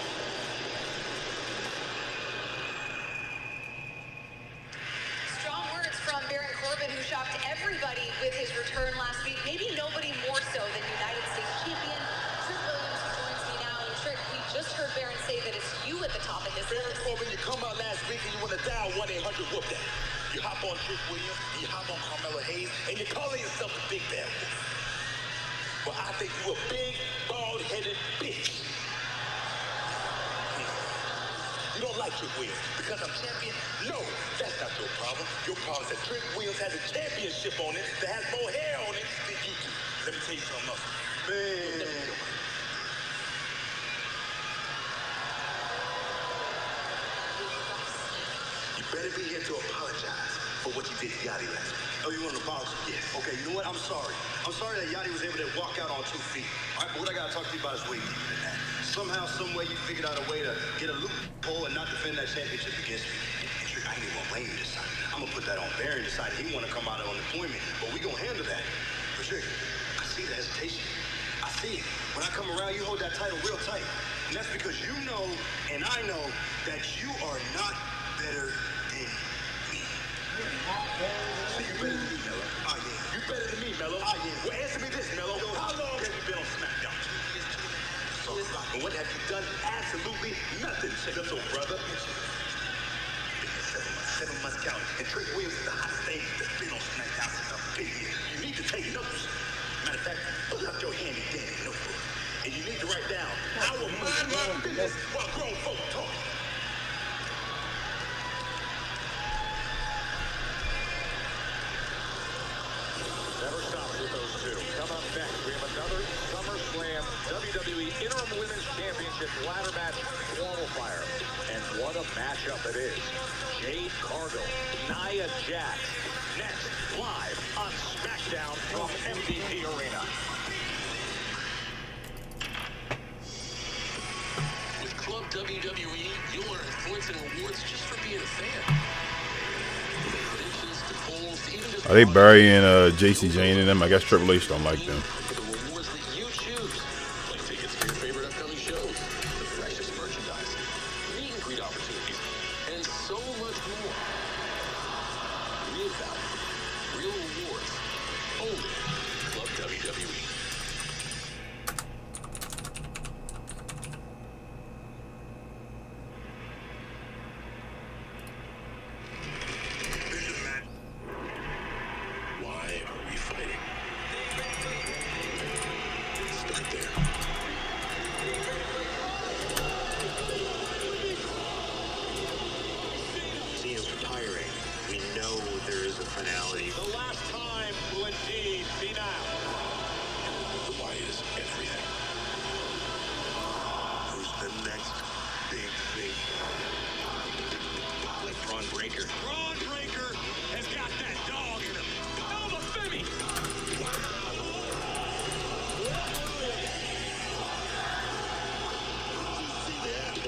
From Baron Corbin, who shocked everybody with his return last week. Maybe nobody more so than United States champion Trick Williams, who joins me now. And Trick, we just heard Baron say that it's you at the top of his Baron list. Corbin, you come out last week and you want to dial 1-800-WHOOP that. You hop on Trick Williams, you hop on Carmelo Hayes, and you're calling yourself a big bad wolf. Well, I think you a big, bald-headed bitch. You don't like Trick Williams because I'm champion? No, that's not your problem. Your problem is that Trick Williams has a championship on it that has more hair on it than you do. Let me tell you something else. Man. better be here to apologize for what you did to Yachty last week. Oh, you want an apology? Yes. Okay, you know what? I'm sorry. I'm sorry that Yachty was able to walk out on 2 feet. All right, but what I gotta talk to you about is way deeper than that. Somehow, some way, you figured out a way to get a loophole and not defend that championship against me. And Trick, I ain't even gonna blame you this time. I'm gonna put that on Baron. Decided he wanna come out on appointment, but we gonna handle that. But Trick, I see the hesitation. I see it. When I come around, you hold that title real tight. And that's because you know, and I know, that you are not better than me. So you better than me, Mello. Oh, yeah. You better than me, Mello. Oh, yeah. Well, answer me this, Mello. How long have you been on SmackDown? 2 years, 2.5 years. And what have you done? Absolutely nothing. So, brother. 7 months count. And Trick Williams is the hottest thing that's been on SmackDown since I've been here. You need to take notes. Matter of fact, pull up your handy dandy notebook. And you need to write down, I will mind my business while grown folk talk. Never stops with those two. Come up next, we have another SummerSlam WWE Interim Women's Championship ladder match qualifier. And what a matchup it is. Jade Cargill, Nia Jax. Next, live on SmackDown from MVP Arena. With Club WWE, you'll earn points and rewards just for being a fan. Predictions to polls to even just Are they burying JC Jane and them? I guess Triple H don't like them. the rewards that you choose. Like tickets for your favorite upcoming shows, the freshest merchandise, meet and greet opportunities, and so much more. Real value, real rewards. Only Club WWE. Why are we fighting? Start there. Cena's retiring. We know there is a finality. The last time will indeed be now. Why is everything? Who's the next big thing? Like Braun Breaker. Braun Breaker has got that dog in him. Nova Femi.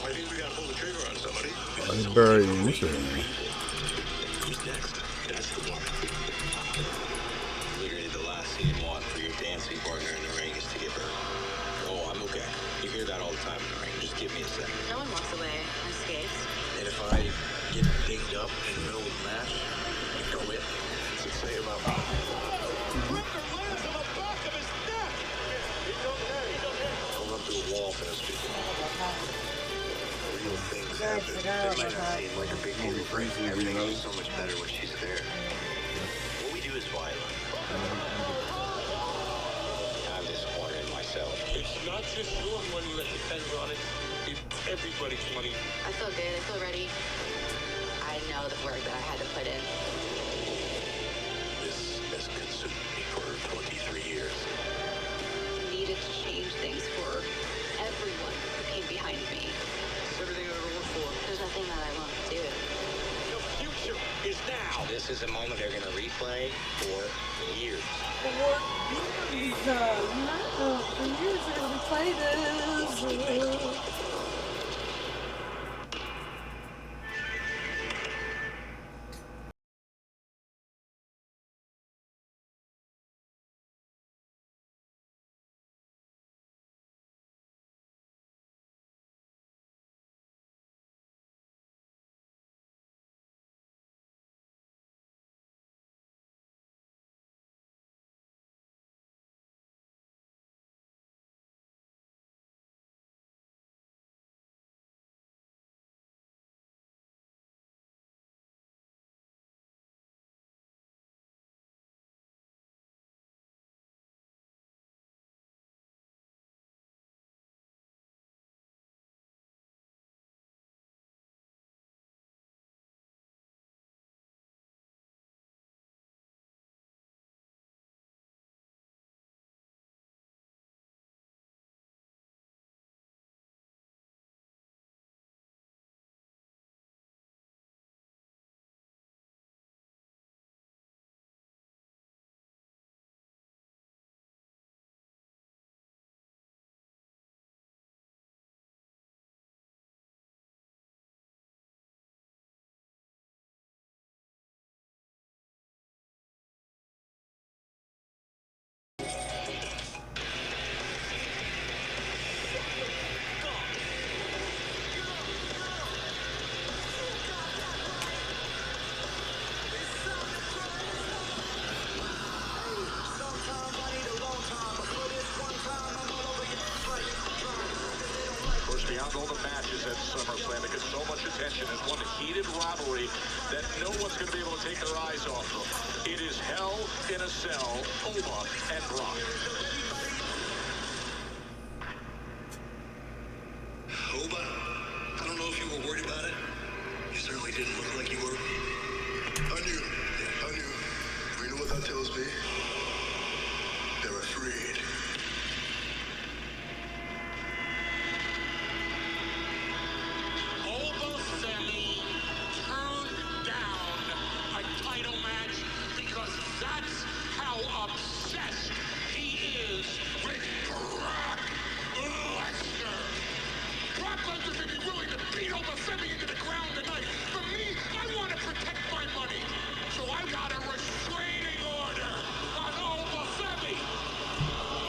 I think we gotta pull the trigger on somebody. Are they burying this shit? Who's next? That's the one. Literally the last thing you want for your dancing partner in the ring is to get hurt. Oh, I'm okay. You hear that all the time in the ring. Just give me a second. No one walks away unscathed. And if I get dinged up in the middle of the match, you quit. What's it say about me? Breaker lands on the back of his neck. He's okay. He's okay. I'll run through a wall for this people. Real things happen. It might not seem like a big movie break. Everything is so much better when she's there. What we do is violent. I'm disappointed in myself. It's not just your money that depends on it. It's everybody's money. I feel good. I feel ready. I know the work that I had to put in. This has consumed me for 23 years. Needed to change things for everyone who came behind me. It's everything I've ever worked for. There's nothing that I won't do. The future is now. This is a moment they're going to replay for years. For years, for years they're gonna play this. at SummerSlam. It gets so much attention. It's one heated rivalry that no one's going to be able to take their eyes off of. It is Hell in a Cell, Oba and Brock. Oba, I don't know if you were worried about it. You certainly didn't look like you were. I knew. You know what that tells me? They're afraid. Oba Femi turned down a title match because that's how obsessed he is with Brock Lesnar. Brock Lesnar may be willing to beat Oba Femi into the ground tonight. For me, I want to protect my money. So I got a restraining order on Oba Femi.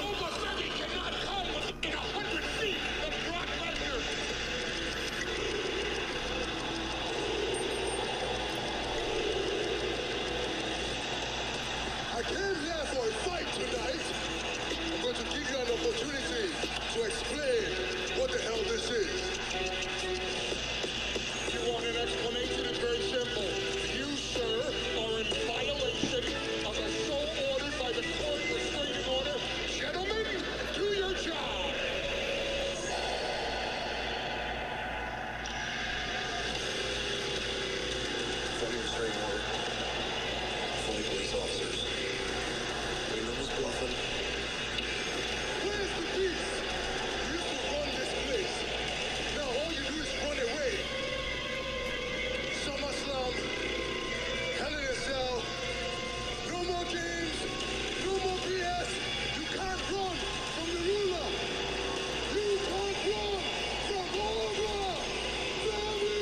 Oba Femi cannot come within 100 feet of Brock Lesnar. I came here for a fight tonight. I'm going to give you an opportunity to explain what the hell this is. If you want an explanation, it's very simple. You, sir, are in violation of a show ordered by the court restraining order. Gentlemen, do your job. Fully restraining order. Fully police officers. Raymond was bluffing. Where's the beast? You used to run this place. Now all you do is run away. SummerSlam, Hell in a Cell, no more games, no more BS. You can't run from the ruler. You can't run from Oba Femi.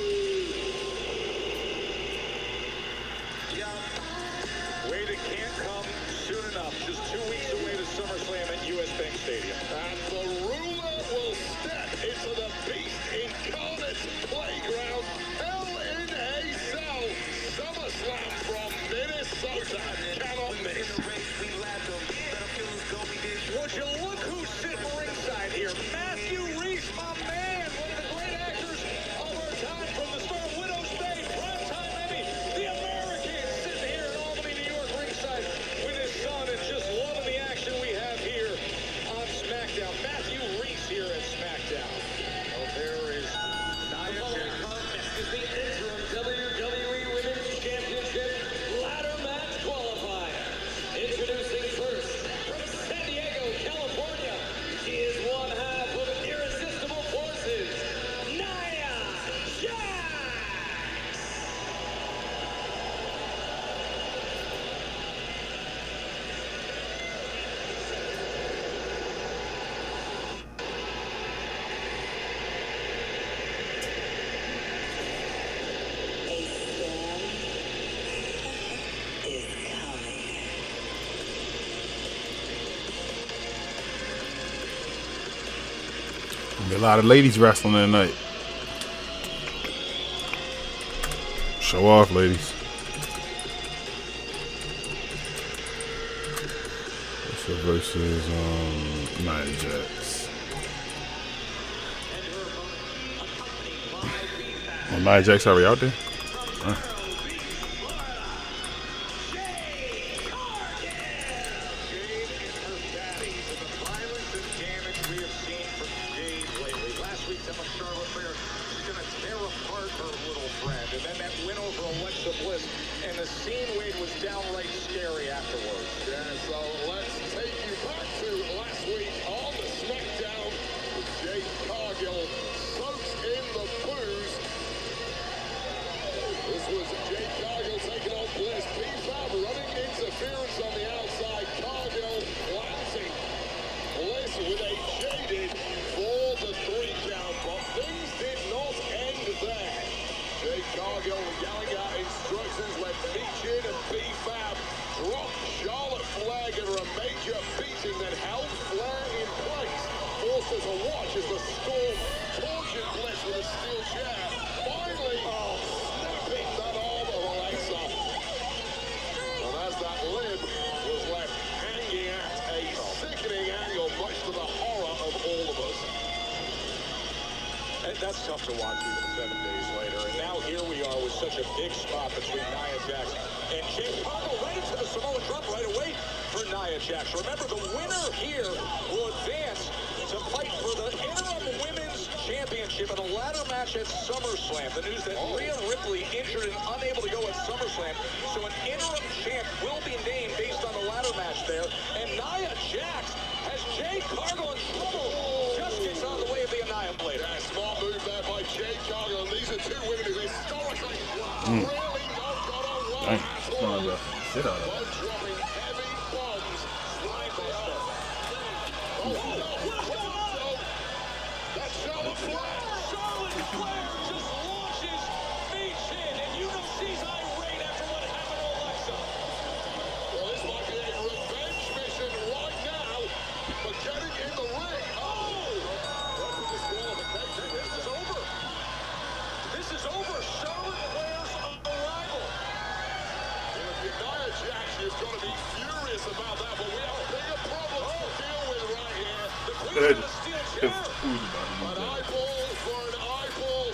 Wade can't come soon enough. Just 2 weeks away to SummerSlam at US Bank Stadium. And the ruler will step into the beast incarnate's playground. Hell in a Cell. SummerSlam from Minnesota. Cannot miss. Would you look who's sitting ringside here? Matthew Reese, my man. One of the great actors of our time from the star Widow's Bay. Primetime Emmy. The American sitting here in Albany, New York, ringside with his son and just loving the action we have here on SmackDown. Matthew Reese here at SmackDown. Oh, there is Nia Jax. Is the interim WWE Women's Championship ladder match qualifier. Introducing first from San Diego, California. She is one half of Irresistible Forces, Nia Jax. A storm is coming. Be a lot of ladies wrestling tonight. Show off, ladies. So versus Nia Jax. Oh, Nia Jax already out there? And the scene, Wade, was downright scary afterwards. Yeah, so let's take you back to last week on the SmackDown. Jade Cargill soaks in the booze. This was Jade Cargill taking on Bliss. P5 running interference on the outside. Cargill planting Bliss with a jaded for the 3 count. But things did not end there. Jade Cargill yelling out instructions when Michin and B-Fab dropped Charlotte Flair, give her a major beating that held Flair in place. Forced her to watch as the Storm tortured Bliss with a steel chair. Finally, snapping that arm of Alexa. And as that limb was left hanging at a sickening angle, much to the horror of all of us. That's tough to watch even 7 days later. And now here we are with such a big spot between Nia Jax and Jade Cargill, right into the Samoa drop right away for Nia Jax. Remember, the winner here will advance to fight for the interim women's championship in a ladder match at SummerSlam. The news that Rhea Ripley injured and unable to go at SummerSlam, so an interim champ will be named based on the ladder match there. And Nia Jax has Jade Cargill in trouble. Just gets out of the way of the Annihilator. Yeah, smart move there by Jade Cargill. And these are two women who historically really not got on well Dang, at son all. of a shit out of it. Both dropping heavy bombs. Slide by stuff. Oh, no. What's going on? That's Charlotte Flair. Charlotte Flair just launches Meech in, and you know she's irate after what happened to Alexa. Well, this might be a revenge mission right now for getting in the ring. That's a disqualification. This is over. This is over. Charlotte Flair's arrival. If you're Nia Jax, you've got to be furious about that, but we have bigger problems to deal with right here. The Queen Good. of the Steel If Chair. who's about to An do that? eyeball for an eyeball.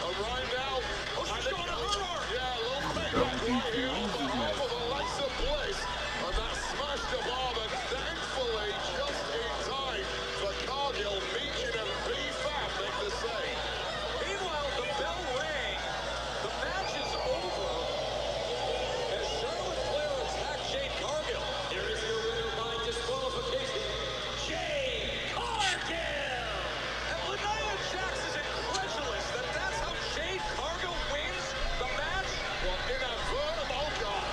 Right now. Oh, she's going to hurt her. Yeah, a little bit right here on behalf of Alexa Bliss. And that smashed the bar, but thankfully just in time for Cargill, Meechin and B-Fab make the save. Meanwhile, the bell rang. The match is over. As Charlotte Flair attacked Jade Cargill. Here is your winner by disqualification, Jade Cargill. And Nia Jax is incredulous that that's how Jade Cargill wins the match. Well, inadvertent, oh God.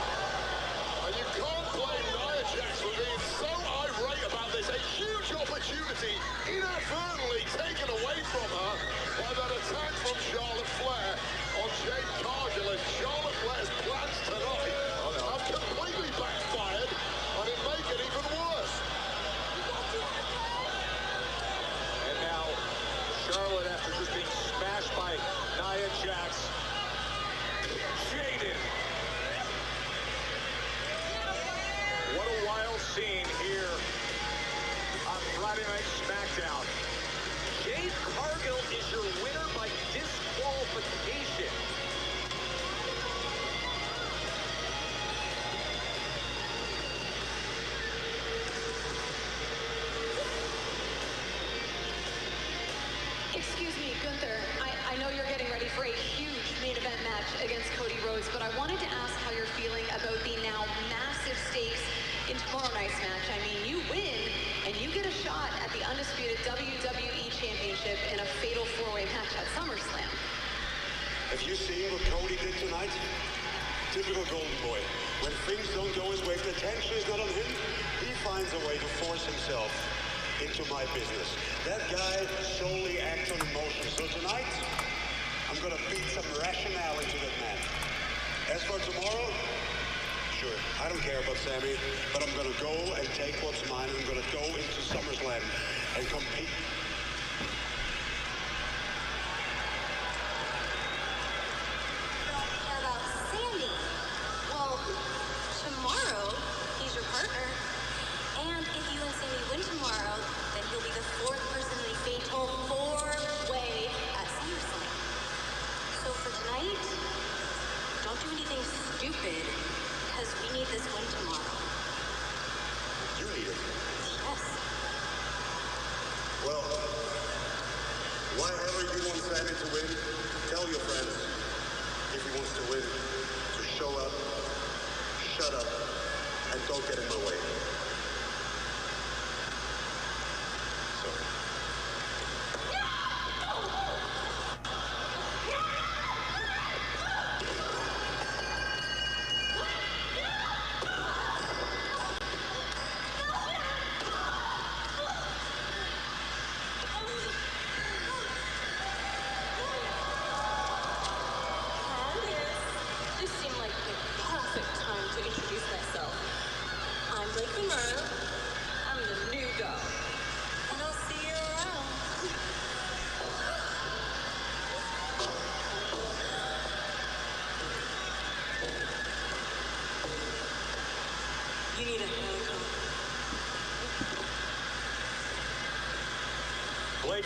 And you can't blame Nia Jax for being so irate about this. A huge opportunity inadvertently taken away from her by that attack from Charlotte Flair on Jade Cargill. And Charlotte Flair's plans tonight have completely backfired, and it make it even worse. And now, Charlotte, after just being smashed by Nia Jax, jaded. What a wild scene here on Friday Night SmackDown. Jade Cargill is your winner by disqualification. Excuse me, Gunther. I know you're getting ready for a huge main event match against Cody Rhodes, but I wanted to ask how you're feeling about the now massive stakes in tomorrow night's match. I mean, you win, and you get a shot at the undisputed WWE Championship in a fatal four-way match at SummerSlam. Have you seen what Cody did tonight? Typical Golden Boy. When things don't go his way, if the attention is not on him, he finds a way to force himself into my business. That guy solely acts on emotion. So tonight, I'm gonna beat some rationale into that man. As for tomorrow, sure, I don't care about Sammy, but I'm gonna go and take what's mine. I'm gonna go into SummerSlam and compete. How about Sandy? Well, tomorrow, he's your partner. And if you and Sandy win tomorrow, then he'll be the fourth person in the fatal four-way at SummerSlam. So for tonight, don't do anything stupid, because we need this win tomorrow. You need it. Yes. Well,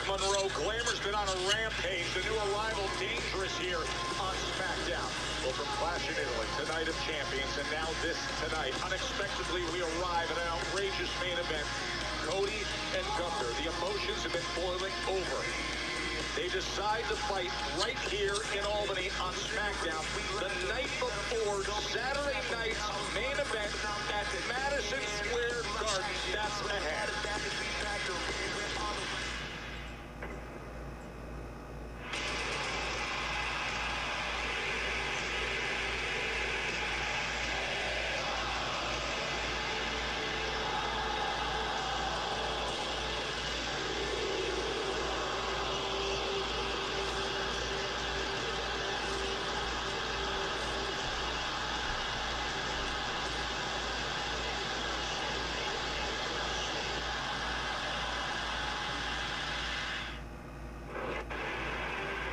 Monroe. Glamour's been on a rampage. The new arrival, Dangerous, here on SmackDown. Well, from Clash in Italy to Night of Champions, and now this tonight. Unexpectedly, we arrive at an outrageous main event. Cody and Gunther, the emotions have been boiling over. They decide to fight right here in Albany on SmackDown the night before Saturday night's main event at Madison Square Garden. That's ahead.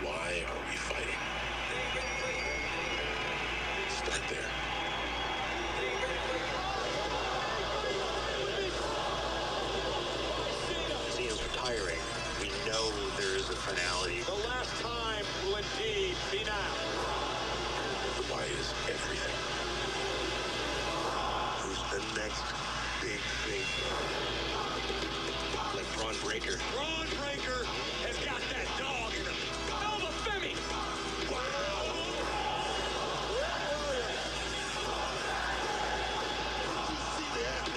Why are we fighting? Start there. Cena's retiring. We know there is a finality. The last time will indeed be now. Why is everything? Who's the next big thing? Like Braun Breaker. Braun Breaker has got that dog in him. Alpha Femi.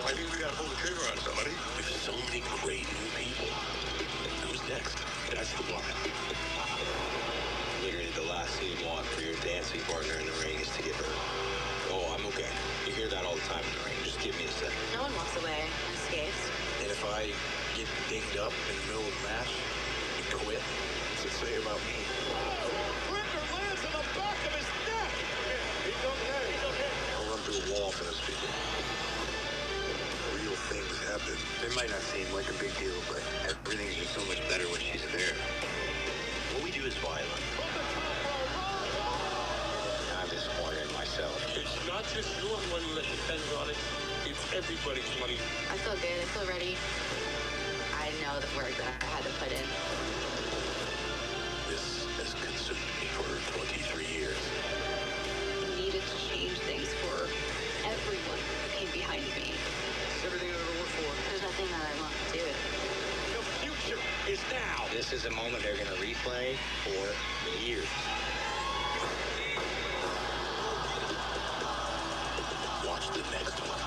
I think we gotta pull the trigger on somebody. There's so many great new people. Who's next? That's the plan. Literally the last thing you want for your dancing partner in the ring is to get hurt. Oh, I'm okay. You hear that all the time in the ring. Just give me a second. No one walks away unscathed. And if I get dinged up in the middle of the match and quit, what's it say about me? Breaker lands on the back of his neck. He's okay. He's okay. I'll run through a wall for this people. Real things happen. It might not seem like a big deal, but everything's just so much better when she's there. What we do is violent. I'm disappointed in myself. It's not just your money that depends on it. It's everybody's money. I feel good. I feel ready. I know the work that I had to put in. This has consumed me for 23 years. I needed to change things for everyone who came behind me. It's everything I've ever worked for. There's nothing that I want to do. The future is now. This is a moment they're going to replay for years. Watch the next one.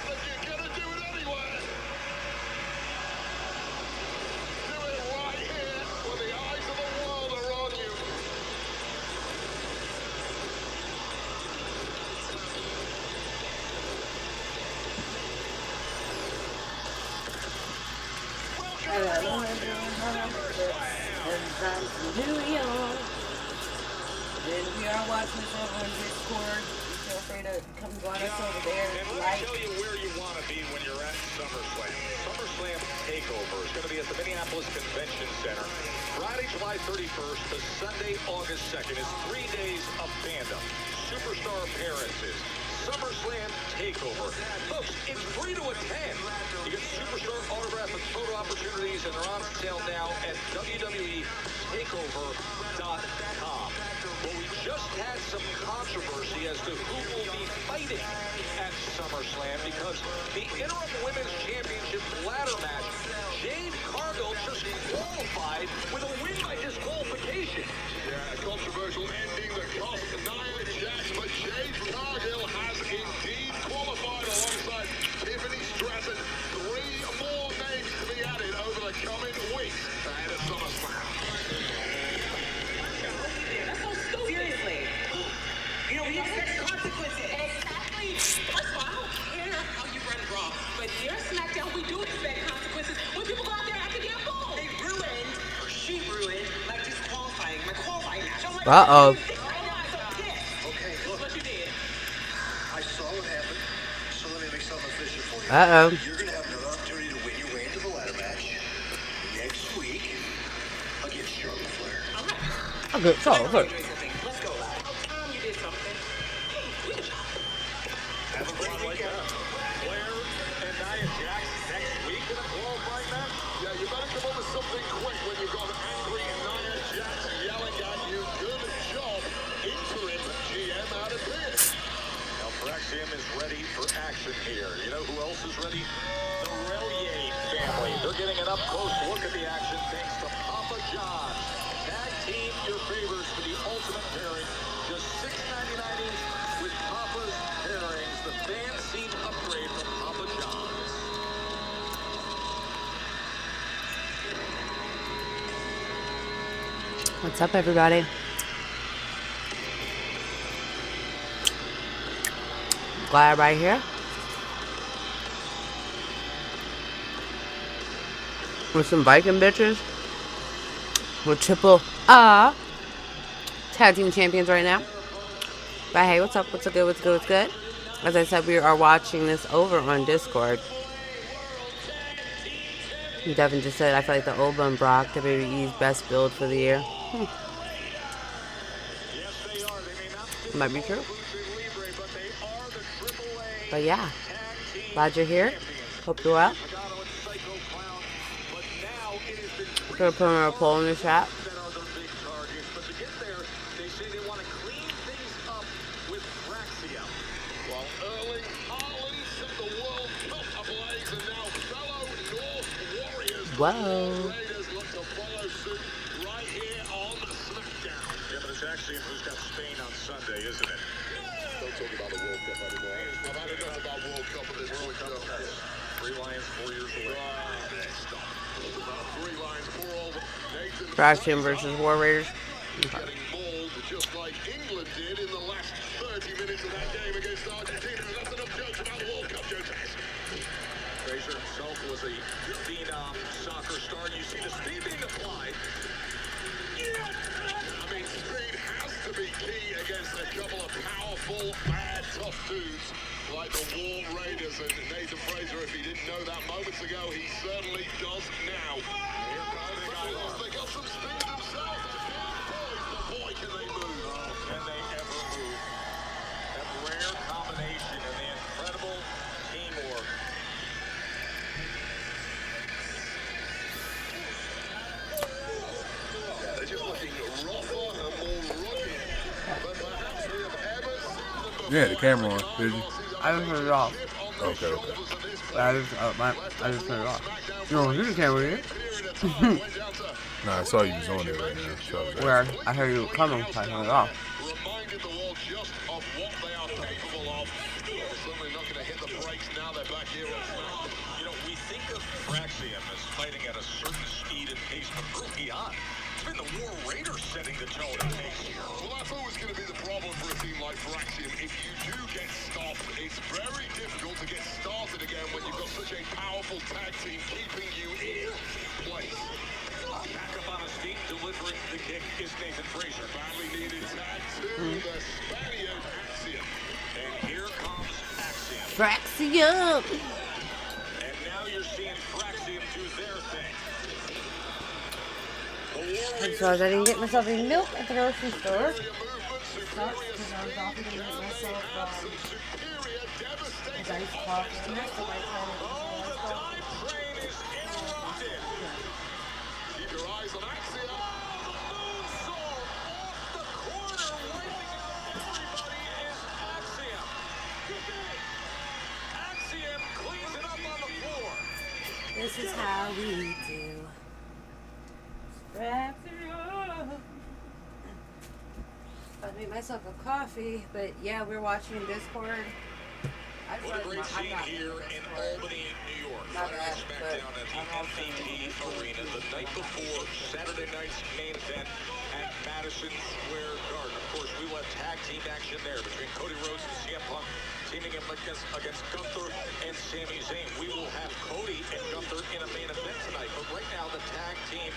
But you gotta do it anyway. Do it right here when the eyes of the world are on you. Hello, everyone. Everybody's from New York. And if you are watching this over on Discord, feel free to come join us over there. And let me Like, tell you where you want to be when you're at SummerSlam. SummerSlam Takeover is going to be at the Minneapolis Convention Center Friday, July 31st to Sunday, August 2nd. It's 3 days of fandom, superstar appearances, SummerSlam Takeover. Folks, it's free to attend. You get superstar autograph and photo opportunities, and they're on sale now at WWETakeover.com. Well, we just had some controversy as to who will be fighting at SummerSlam because the interim women's championship ladder match, Jade Cargill just qualified with a win by disqualification. Yeah, a controversial ending that cost Nia Jax, but Jade Cargill has indeed qualified alongside Tiffany Stratton. 3 more names to be added over the coming weeks ahead of SummerSlam. Seriously. You know, we expect consequences. Exactly. First of all, I don't care how you run Raw, but here at SmackDown, we do expect consequences when people go out there acting their fool. They ruined, or she ruined, my disqualifying, my qualifying match. I'm like, Uh-oh. okay, look. What you did. I saw what happened, so let me make something official for you. Uh-oh. You're going to have another opportunity to win your way into the ladder match next week against Charlotte Flair. Okay, so, look. Let's go, lad. You did something. Have a great weekend. Flair and Nia Jax next week in a qualifying match. Yeah, you better come up with something quick when you've got angry Nia Jax yelling at you. Good job, interim GM Adam Pearce. Now, Praxium is ready for action here. You know who else is ready? The Relier family. They're getting an up-close look at the action thanks to Papa John's. Tag team your favorites for the ultimate pairing. Just $6.99 each with Papa's pairings. The fan seat upgrade from Papa John's. What's up, everybody? GloYard right here. With some Viking bitches. With triple tag team champions right now. But hey, what's up? What's good? What's good? What's good? As I said, we are watching this over on Discord. Devin just said, I feel like the Oba and Brock, WWE's best build for the year. Might be true. But yeah, glad you're here. Hope you're well. Gonna put a poll in the chat. Whoa. Yeah, but it's actually who's got Spain on Sunday, isn't it? Don't talk about the World Cup anymore. I've had enough about World Cup at this point. 3 Lions, 4 years away. Three Lions, poor old Nathan. Praxium versus War Raiders. Getting mauled just like England did in the last 30 minutes of that game against Argentina. That's enough jokes about the World Cup, Joe Tax. Fraser himself was a phenom soccer star. You see the speed being applied. I mean, speed has to be key against a couple of powerful, bad, tough dudes like the War Raiders. And Nathan Fraser, if he didn't know that moments ago, he certainly does now. They got some speed themselves. Boy, can they move. Can they ever move? That rare combination and the incredible teamwork. They're just looking rougher and more rugged. But perhaps we have ever seen them Yeah, the camera on, did you? I just turned it off. Okay. I just turned it off. You don't hear the camera here? Nah, I saw you was on it right now. So I was Where asking. I heard you coming, so I turned it off. reminded the world just of what they are capable of. They're certainly not going to hit the brakes now. They're back here on SmackDown. You know, we think of Praxium as fighting at a certain speed and pace, but early on, it's been the War Raiders setting the tone and pace here. Well, that's always going to be the problem for a team like Praxium. If you do get stopped, it's very difficult to get started again when you've got such a powerful tag team keeping you in place. Back up on his feet, delivering the kick is Nathan Fraser. Badly needed tag to the Spaniard Axiom. And here comes Axiom. Praxium! And now you're seeing Praxium do this. Besides, I didn't get myself any milk at the grocery store. Sucks because I was often going to get myself a diced coffee. And that's the right time to get iced coffee. Keep your eyes on Axiom. Moonsault off the corner, waiting on everybody is Axiom. Axiom cleans it up on the floor. This is how we do. Wrap it up. I made myself a coffee, but yeah, we're watching Discord. What a great scene here in Albany, New York. Friday Night SmackDown at the MVP Arena the night before Saturday night's main event at Madison Square Garden. Of course, we will have tag team action there between Cody Rhodes and CM Punk teaming up against Gunther and Sami Zayn. We will have Cody and Gunther in a main event tonight, but right now the tag team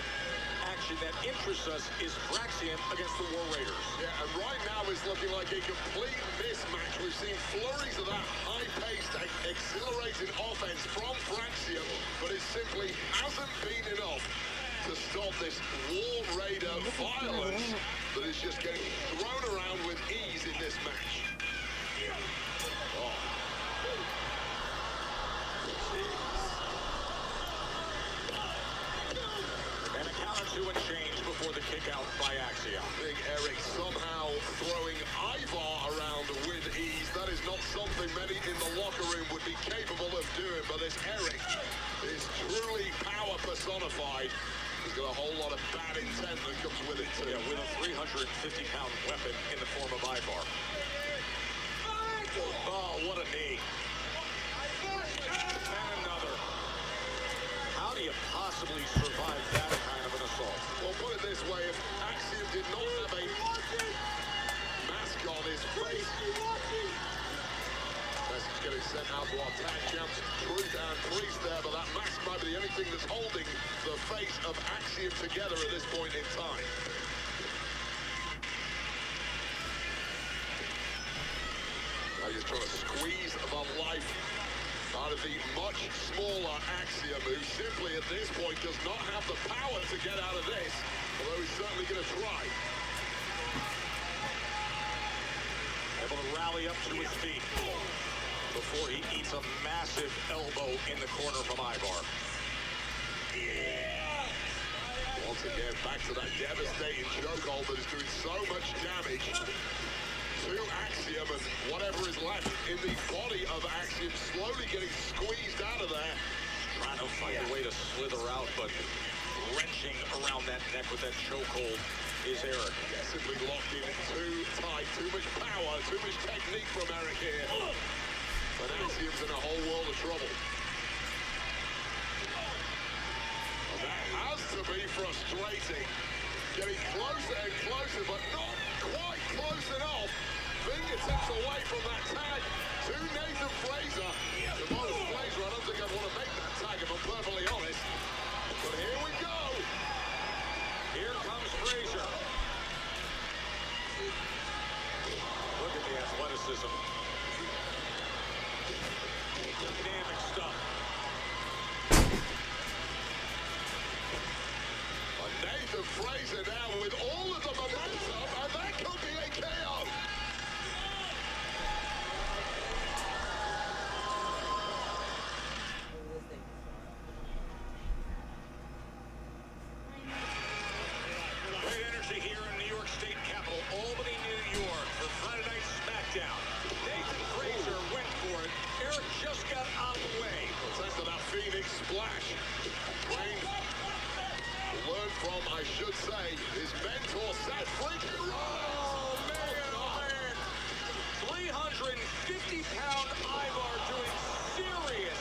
action that interests us is Braxium against the War Raiders. Yeah, and right now it's looking like a complete mismatch. We've seen flurries of that high-paced, exhilarating offense from Braxium, but it simply hasn't been enough to stop this War Raider violence that is just getting thrown around with ease in this match. Oh. And a counter to and change before the kick out by Axiom. Big Eric somehow throwing Ivar around with ease. That is not something many in the locker room would be capable of doing, but this Eric is truly power personified. He's got a whole lot of bad intent that comes with it too. Yeah, with a 350-pound weapon in the form of Ivar. Oh, what a knee. And another. How do you possibly survive that kind of an assault? Well, put it this way, if Axiom did not have a mask on his face, message getting sent out to our tag champs, Truth and Priest there, but that mask might be the only thing that's holding the face of Axiom together at this point in time. Now he's trying to squeeze the life out of the much smaller Axiom, who simply at this point does not have the power to get out of this, although he's certainly going to try. Able to rally up to his feet before he eats a massive elbow in the corner from Ivar. Once again, back to that devastating chokehold that is doing so much damage to Axiom, and whatever is left in the body of Axiom slowly getting squeezed out of there. Trying to find a way to slither out, but wrenching around that neck with that chokehold is Eric. Yeah, simply locked in too tight, too much power, too much technique from Eric here. But Axiom's in a whole world of trouble. And that has to be frustrating. Getting closer and closer, but not quite close enough. Fingertips away from that tag to Nathan Fraser. To Boldest Fraser, I don't think I'd want to make that tag if I'm perfectly honest. But here we go. Here comes Fraser. Look at the athleticism. Dynamic stuff. But Nathan Fraser now with all of the momentum, and that could be a KO. Great energy here in New York State Capitol, Albany, New York, for Friday Night SmackDown. Nathan Fraser went for it. Eric just got out of the way. Thanks to that Phoenix splash. Wayne learned from, I should say, his mentor, Seth freaking Rollins. Oh, man. 350-pound Ivar doing serious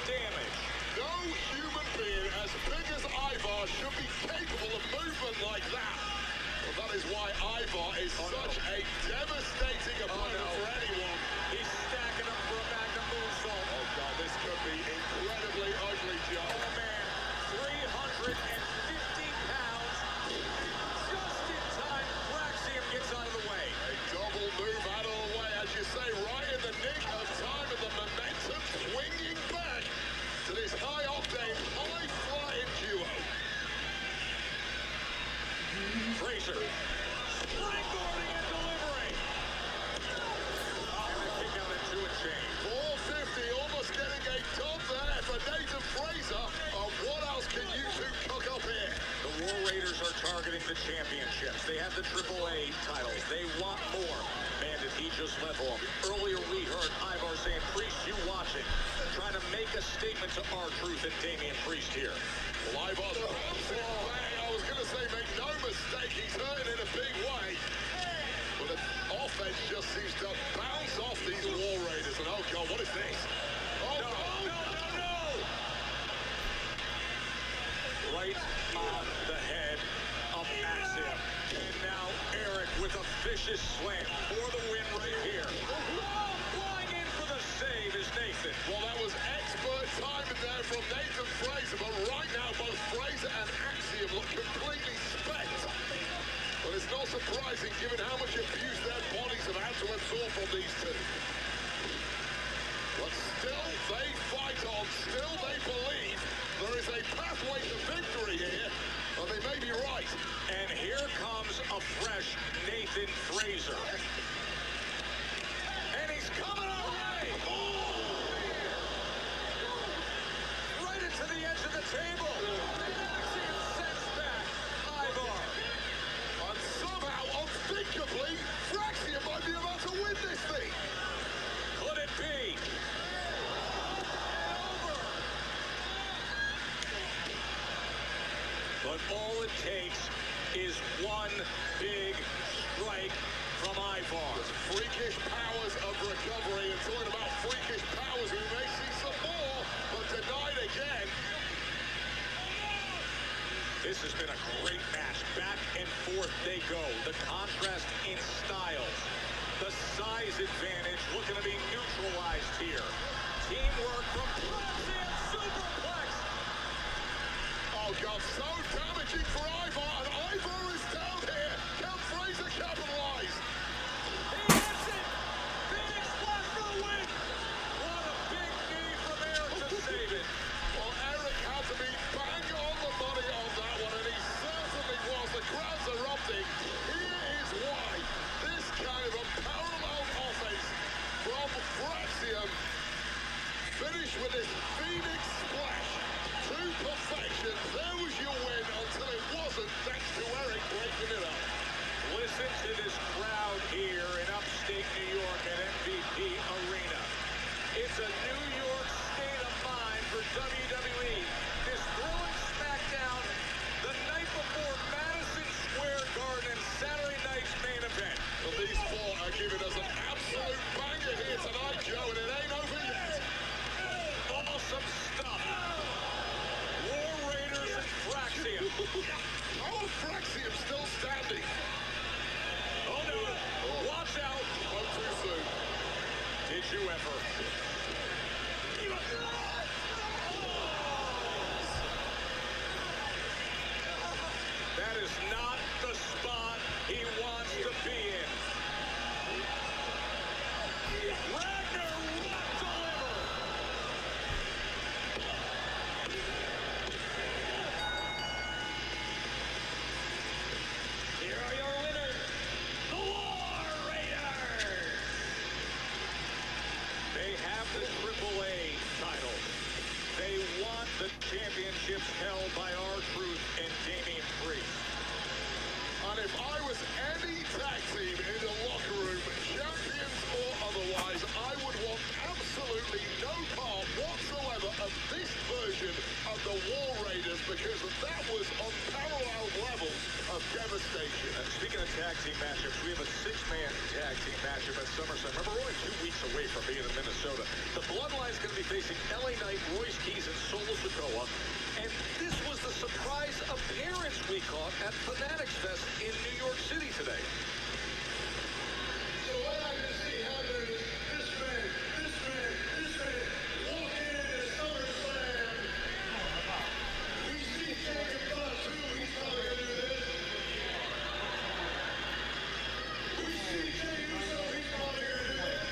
damage. No human being as big as Ivar should be capable of movement like that. Well, that is why Ivar is such a devastating opponent for anyone. He's stacking up for a Magnum moonsault. Oh, God, this could be incredibly ugly, Joe. Oh, man. 350 pounds. Just in time, Braxium gets out of the way. A double move out of the way, as you say, right in the nick of time, and the momentum swinging back to this high-octane, high-flying duo. Fraser. Springboarding and delivering. And the kick out at 2 and change. 450, almost getting a dub there for Nathan Fraser. What else can you two cook up here? The War Raiders are targeting the championships. They have the AAA titles. They want more. Man, did he just level up. Earlier we heard Ivar saying, Priest, you watching. Trying to make a statement to R-Truth and Damian Priest here. Well, Ivar's bouncing back. I was going to say, make no mistake, he's hurting in a big way. But the offense just seems to bounce off these War Raiders. And oh, God, what is this? Oh, No. Right on the head of Axiom. And now Eric with a vicious slam for the win right here. Flying in for the save is Nathan. Well, that was expert timing there from Nathan Fraser. But right now, both Fraser and Axiom look completely spent. But it's not surprising given how much abuse their bodies have had to absorb from these two. But still they fight on, still they believe there is a pathway to victory here, and they may be right. And here comes a fresh Nathan Fraser. And he's coming our way. Right into the edge of the table. And Axiom sends back Ivar. And somehow, unthinkably, Fraxium might be about to win this thing. Could it be? But all it takes is one big strike from Ivar. Freakish powers of recovery, and talking about freakish powers, we may see some more, but denied again. This has been a great match. Back and forth they go. The contrast in styles. The size advantage looking to be neutralized here. Teamwork from Fraxium superplex. Oh, God, so damaging for Ivar, and Ivar is down here. Can Fraser capitalize? He hits it. Phoenix Splash for the win. What a big knee from Eric to save it. Well, Eric had to be bang on the money on that one, and he certainly was. The crowd's erupting. Here is why. This kind of unparalleled offense from Fraxium finished with this Phoenix Splash to perfection. There was your win until it wasn't, thanks to Eric breaking it up. Listen to this crowd here in upstate New York at MVP Arena. It's a New York state of mind for WWE. This thrilling SmackDown the night before Madison Square Garden and Saturday night's main event. Well, these four are giving us an absolute banger here tonight, Joe, and it ain't over yet. Awesome stuff. War Raiders and Fraxium. How is Fraxium still standing? Oh no, watch out. One too soon. Did you ever? That is not the spot he wants to be in. Ragnar will deliver. Here are your winners, the War Raiders. They have the AAA title. They want the championships held by R-Truth and Damian Priest. And if I was any tag team in the locker room, champions or otherwise, I would want absolutely no part whatsoever of this version of the War Raiders, because that was unparalleled levels of devastation. And speaking of tag team matchups, we have a six-man tag team matchup at SummerSlam. Remember, we're only 2 weeks away from being in Minnesota. The Bloodline's going to be facing LA Knight, Royce Keys, and Solo Sikoa. And this was the surprise appearance we caught at Fanatics Fest in New York City today. So what I can see happening is this man walking into SummerSlam. We see Jacob Buck too, he's probably gonna do this. We see Jey Uso, he's probably gonna do this.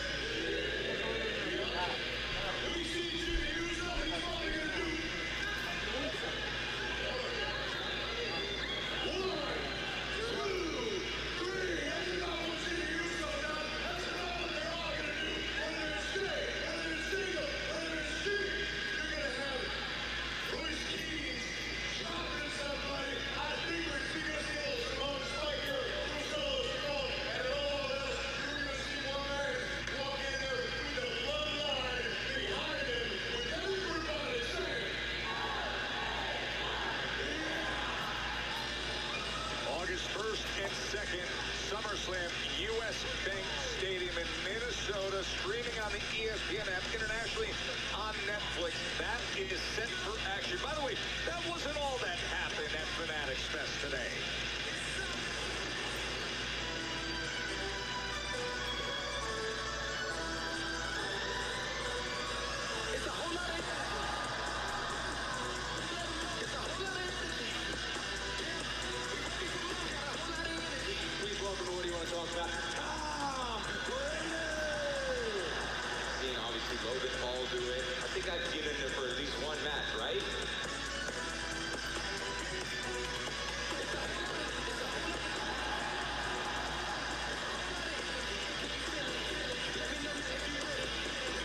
We see Jimmy Uso, he's probably gonna do this. 1, 2, SummerSlam, US Bank Stadium in Minnesota, streaming on the ESPN app, internationally on Netflix. That is set for action. By the way, that wasn't all that happened at Fanatics Fest today. Please welcome, what do you want to talk about? Tom Brady! Seeing obviously Logan Paul do it. I think I've given him for at least one match, right?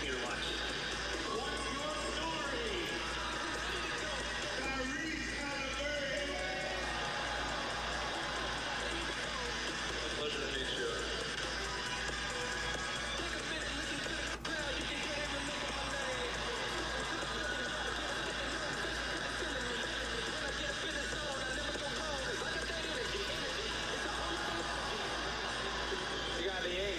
Here, watch. What's your story? Tyrese Halliburton. Pleasure to meet you. You got the 8.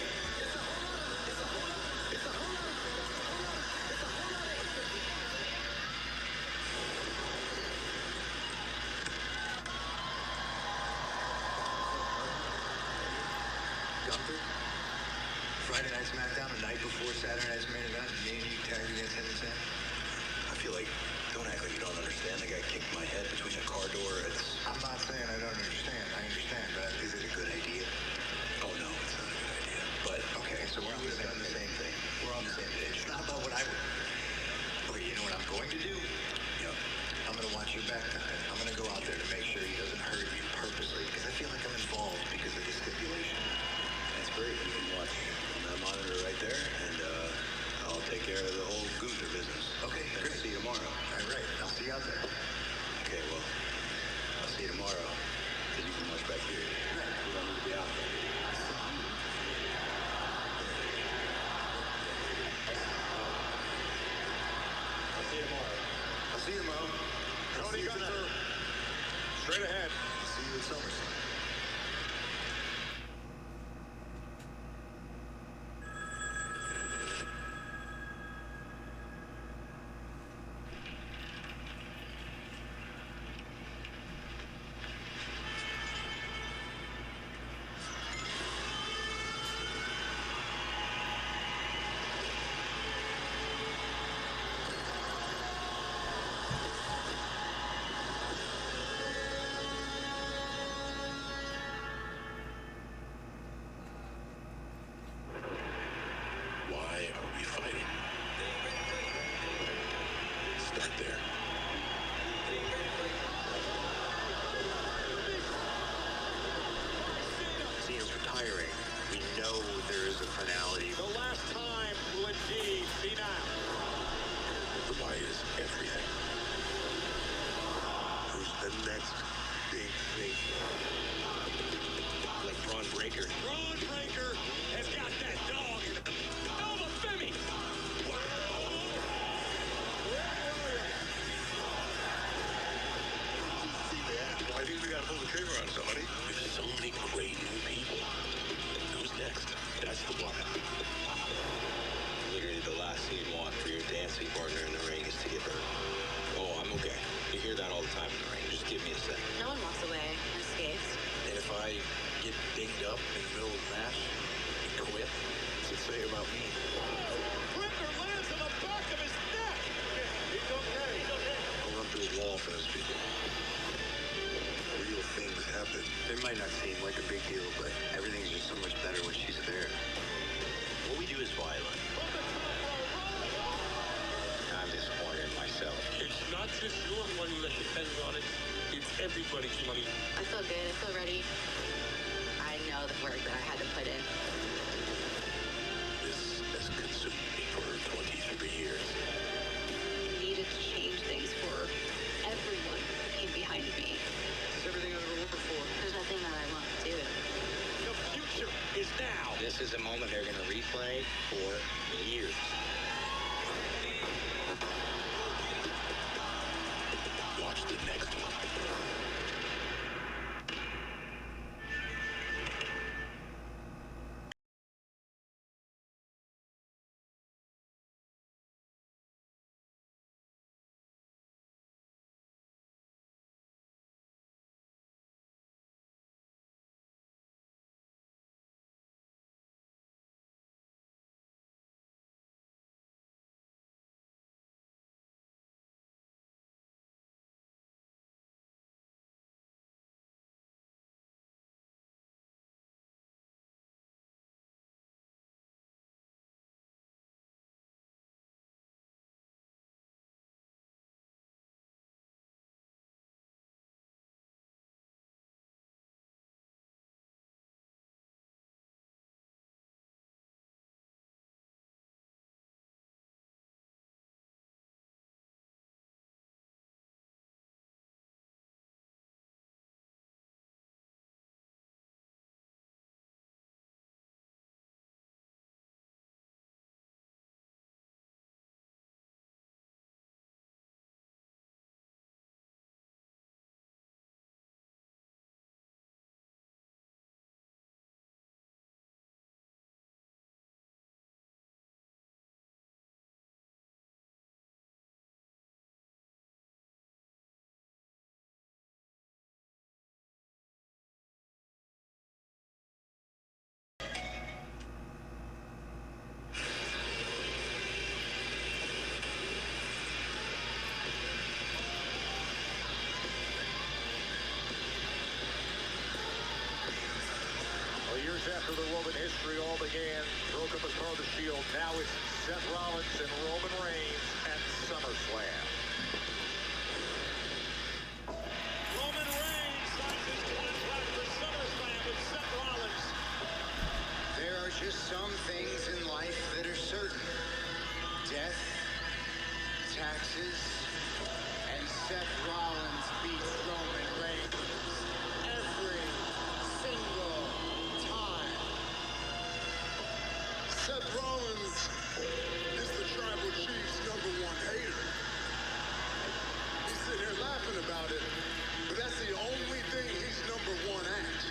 Gunther, Friday Night SmackDown, the night before Saturday Night's main event, me and you tagged against him and Sam. I feel like, don't act like you don't understand. The guy kicked my head between a car door. I'm not saying I don't understand. I understand, but Is it a good idea? Oh, no, it's not a good idea. But, okay, so we're on the same the same thing. We're on the same page. It's not about what I would. Okay, you know what I'm going to do? Yep. I'm going to watch your back tonight. I'm going to go out there to make sure he doesn't hurt you purposely because I feel like I'm involved because of the stipulation. That's great. You can watch on that monitor right there, and I'll take care of the whole Gunther business. Okay, Then great. see you tomorrow. All right, I'll see you out there. Okay, well, I'll see you tomorrow, because you can watch back here. We don't need to be out there. I'll see you tomorrow. I'll see you tomorrow. Tony Gunther, straight ahead. See you at SummerSlam. Why are we fighting? Start there. Cena's retiring. We know there is a finality. The last time will indeed be now. Why is everything? Who's the next big thing? Like Braun Breaker. Braun Breaker has got that dog in him. Nova Femi. I think we gotta pull the trigger on somebody. There's so many great new people. Who's next? That's the one. Literally the last thing you'd want for your dancing partner in the ring is to get hurt. Oh, I'm okay. You hear that all the time in the ring. Just give me a second. No one walks away unscathed. And if I get dinged up in the middle of the match and quit, what's it say about me? Breaker lands on the back of his neck. He's okay. He's okay. I'll run through a wall for those people. Real things happen. It might not seem like a big deal, but everything's just so much better when she's there. What we do is violent. I'm disappointed in myself. It's not just your money that depends on it. It's everybody's money. I feel good. I feel ready. I know the work that I had to put in. This has consumed me for 23 years. I needed to change things for everyone who came behind me. It's everything I've ever worked for. There's nothing that I won't do. The future is now. This is a moment they're going to replay for years. Watch the next one. after the Roman history all began, broke up as part of the Shield. Now it's Seth Rollins and Roman Reigns at SummerSlam. Roman Reigns signs his contract for SummerSlam with Seth Rollins. There are just some things in life that are certain. Death, taxes, and Seth Rollins beats Roman Reigns every single time. Seth Rollins is the Tribal Chief's #1 hater. He's sitting here laughing about it, but that's the only thing he's #1 at.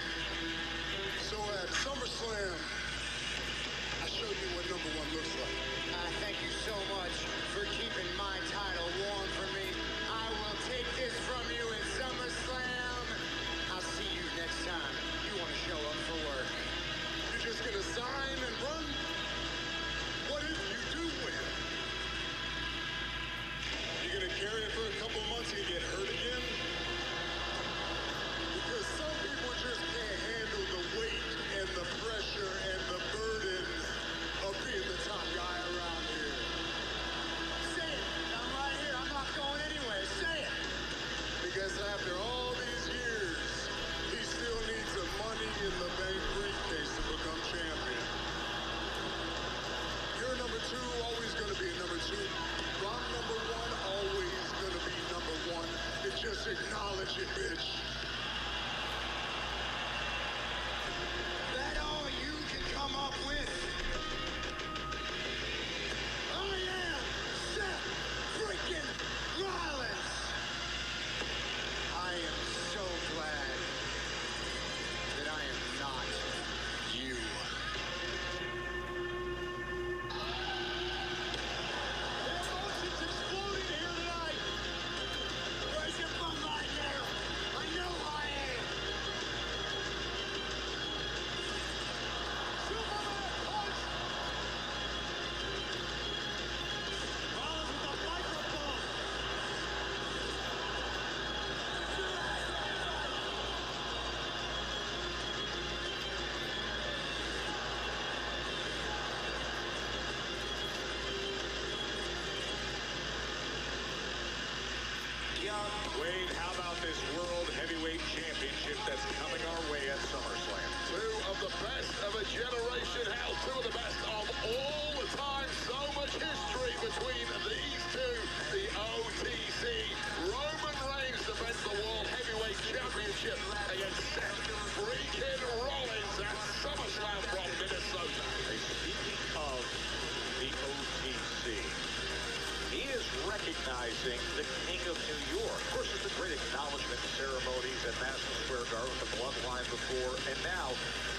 So at SummerSlam, I showed you what #1 looks like. Thank you so much for keeping my title warm for me. I will take this from you in SummerSlam. I'll see you next time you want to show up for work. You're just gonna sign and run? What if you do win? You're gonna carry it for a couple months and get hurt again? Because some people just can't handle the weight and the pressure and the burden of being the top guy around here. Say it. I'm right here. I'm not going anywhere. Say it. Because after all these years, he still needs a money in the bank briefcase to become champion. You're #2, always gonna be #2. I'm #1, always gonna be #1. And just acknowledge it, bitch. That all you can come up with? I am Seth freaking Rollins. I am so glad that I am not you. Emotions exploding here tonight. Where's your bum right now? I know who I am. Superman punch. Rollins with the microphone. Wade, how about this World Heavyweight Championship that's coming our way at SummerSlam? Two of the best of a generation. Hell, two of the best of all the time. So much history between these two. The OTC. Roman Reigns defends the World Heavyweight Championship against Seth freaking Rollins at SummerSlam from Minnesota. Speaking of the OTC, he is recognizing the King of New York. Of course, it's the great acknowledgement ceremonies at Madison Square Garden with the bloodline before, and now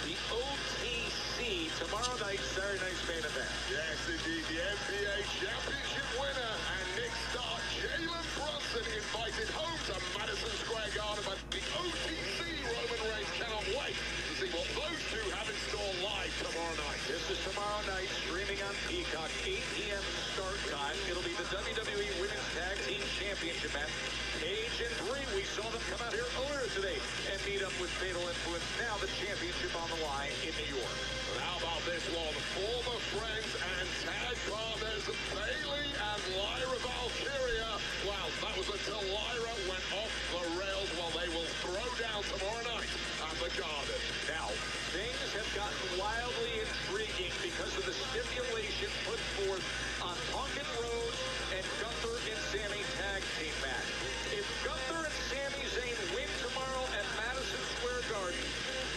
the OTC tomorrow night, Saturday night's main event. Yes, indeed. The NBA Championship winner and Nick star Jalen Brunson invited home to Madison Square Garden, but the OTC Roman Reigns cannot wait to see what those two have in store live tomorrow night. This is tomorrow night, streaming on Peacock, 8 p.m. start time. It'll be the WWE Women's Tag Team Championship match. Paige and Brie, we saw them come out here earlier today and meet up with Fatal Influence. Now the championship on the line in New York. But how about this one? Former friends and tag partners Bayley and Lyra Valkyria. Well, that was until Lyra went off the rails. Well, they will throw down tomorrow night at the Garden. Now, things have gotten wildly intriguing because of the stipulation put forth on Punk and Rhodes and Gunther and Sami tag team match. If Gunther and Sami Zayn win tomorrow at Madison Square Garden,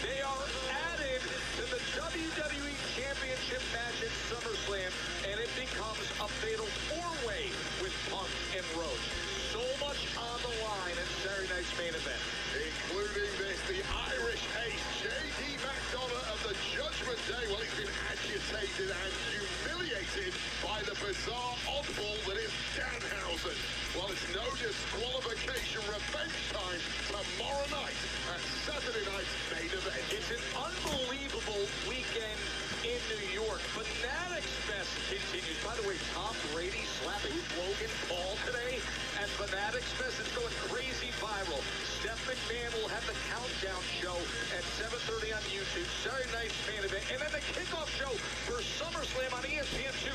they are added to the WWE Championship match at SummerSlam, and it becomes a fatal four-way with Punk and Rhodes. So much on the line in Saturday night's main event. Including this, the Irish ace, J.D. McDonough of the Judgment Day. Well, he's been agitated and humiliated by the bizarre oddball that is Danhausen. Well, it's no disqualification revenge time tomorrow night at Saturday night's main event. It's an unbelievable weekend in New York. Fanatics Fest continues. By the way, Tom Brady slapping Logan Paul today at Fanatics Fest. It's going crazy viral. Steph McMahon will have the countdown show at 7:30 on YouTube. Saturday night's main event. And then the kickoff show for SummerSlam on ESPN2.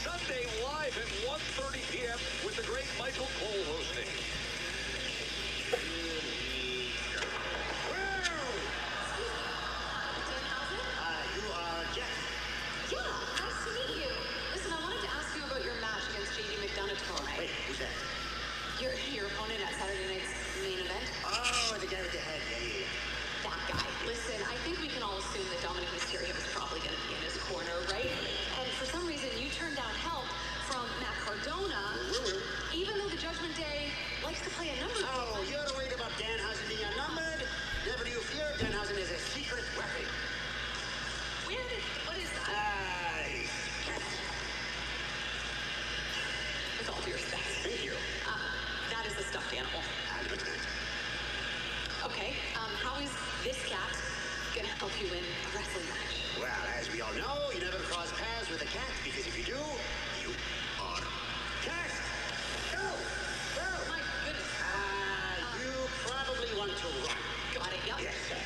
Sunday live at 1:30 p.m. with the great Michael Cole hosting. You are Jeff. Yeah, nice to meet you. Listen, I wanted to ask you about your match against JD McDonough tomorrow night. Wait, who's that? Your opponent at Saturday night's main event? Oh, the guy with the head. Yeah. That guy. Listen, I think we can all assume that Dominic Mysterio is probably going to be in his corner, right? And for some reason, you turned down help from Matt Cardona, even though the Judgment Day likes to play a number. Oh, you're worried about Danhausen being outnumbered? Never do you fear. Danhausen is a secret weapon. What is that? With all due respect. Thank you. That is a stuffed animal. Okay, how is this cat gonna help you win a wrestling match? Well, as we all know, you never cross paths with a cat, because if you do, you are cast. Go! Go! My goodness. You probably want to run. Got it, yep. Yes, sir.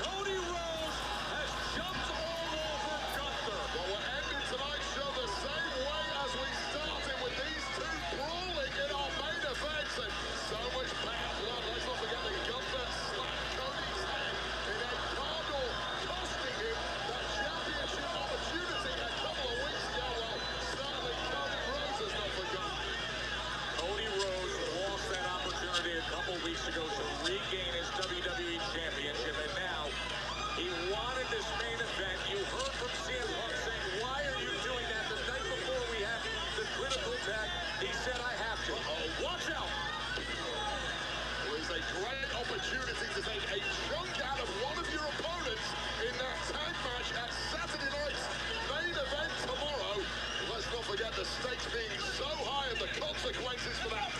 Cody Rhodes has jumped all over Gunther. Well, we're ending tonight's show the same way as we started, with these two brawling in our main events, and so much bad blood. Let's not forget that Gunther slapped Cody's head in a cardinal, costing him that championship opportunity a couple of weeks ago. Well, certainly Cody Rhodes has not forgotten. Cody Rhodes lost that opportunity a couple weeks ago to regain his WWE Championship, and now he wanted this main event. You heard from CM Punk saying, why are you doing that? The night before we had the critical tag, he said, I have to. Oh, watch out! Well, it's a great opportunity to take a chunk out of one of your opponents in that tag match at Saturday night's main event tomorrow. Let's not forget the stakes being so high and the consequences for that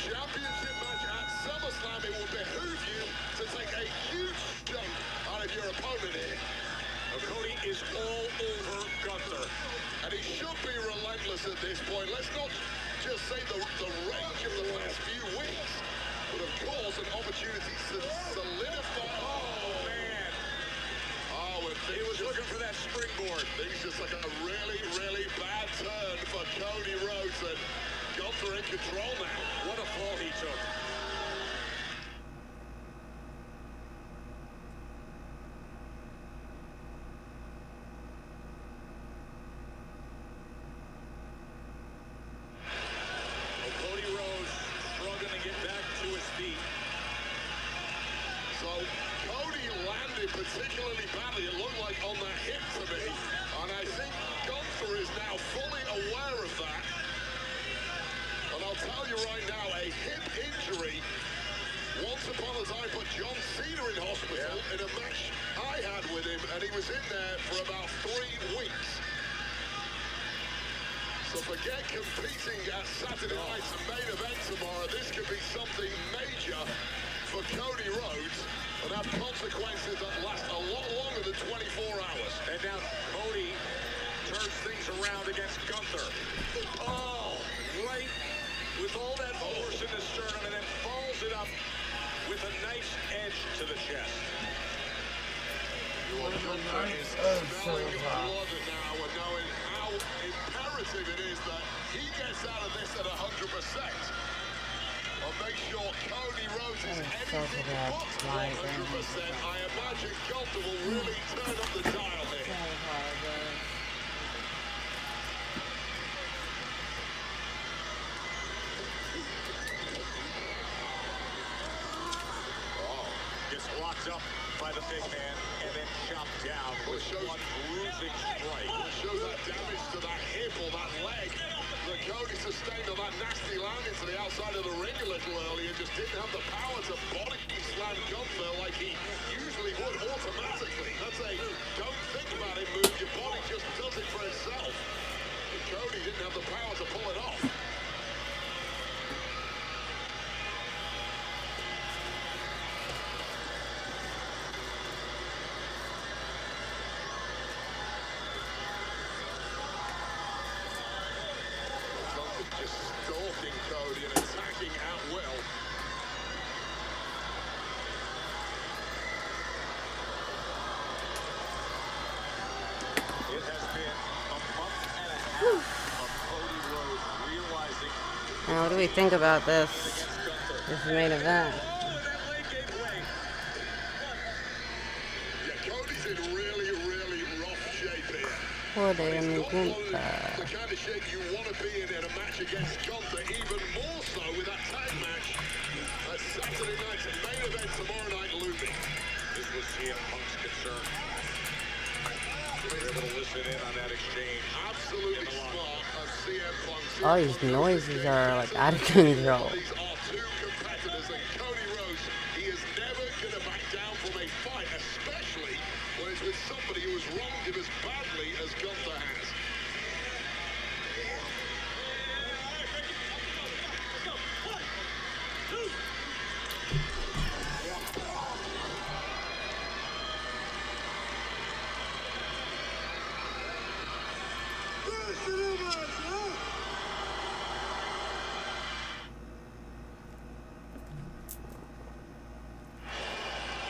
championship match at SummerSlam. It will behoove you to take a huge chunk out of your opponent here. Cody is all over Gunther. And he should be relentless at this point. Let's not just say the range of the last few weeks, but of course an opportunity to solidify. Oh, man. Oh, and He was looking for that springboard. things just like a really, really bad turn for Cody Rhodes, and Gunther in control now. What a fall he took. Cody Rhodes struggling to get back to his feet. So Cody landed particularly badly, it looked like, on the hip to me. And I think Gunther is now fully aware of that. And I'll tell you right now, a hip injury once upon a time put John Cena in hospital in a match I had with him, and he was in there for about 3 weeks. So forget competing at Saturday night's main event tomorrow. This could be something major for Cody Rhodes and have consequences that last a lot longer than 24 hours. And now Cody turns things around against Gunther. Oh, right with all that force in the sternum, and then follows it up with a nice edge to the chest. Gunther is smelling blood now and knowing how imperative it is that he gets out of this at 100%. I'll make sure Cody Rhodes is It's also got my grandma. 100%. I imagine Gunther will really turn up the dial here. Gets locked up by the big man and then chopped down with one bruising strike. Shows that damage to that hip or that leg that Cody sustained on that nasty landing to the outside of the ring a little earlier. Just didn't have the power to body slam Gunther like he usually would automatically. That's a don't think about it move. Your body just does it for itself. And Cody didn't have the power to pull it off. Just stalking Cody and attacking at will. It has been a month and a half of Cody Rhodes realizing. Now, what do we think about this main event? Yeah, Cody's in really, really rough shape here. Poor damn The Gunther. kind of shape you want to be in a match against Gunther, even more so with that tag match at Saturday night's main event tomorrow night looming. This was CM Punk's concern. We were able to listen in on that exchange. Absolutely smart of CM Punk. All these noises are like out of control. These are two competitors, and Cody Rhodes, he is never going to back down from a fight, especially when it's with somebody who has wronged him as badly as Gunther has.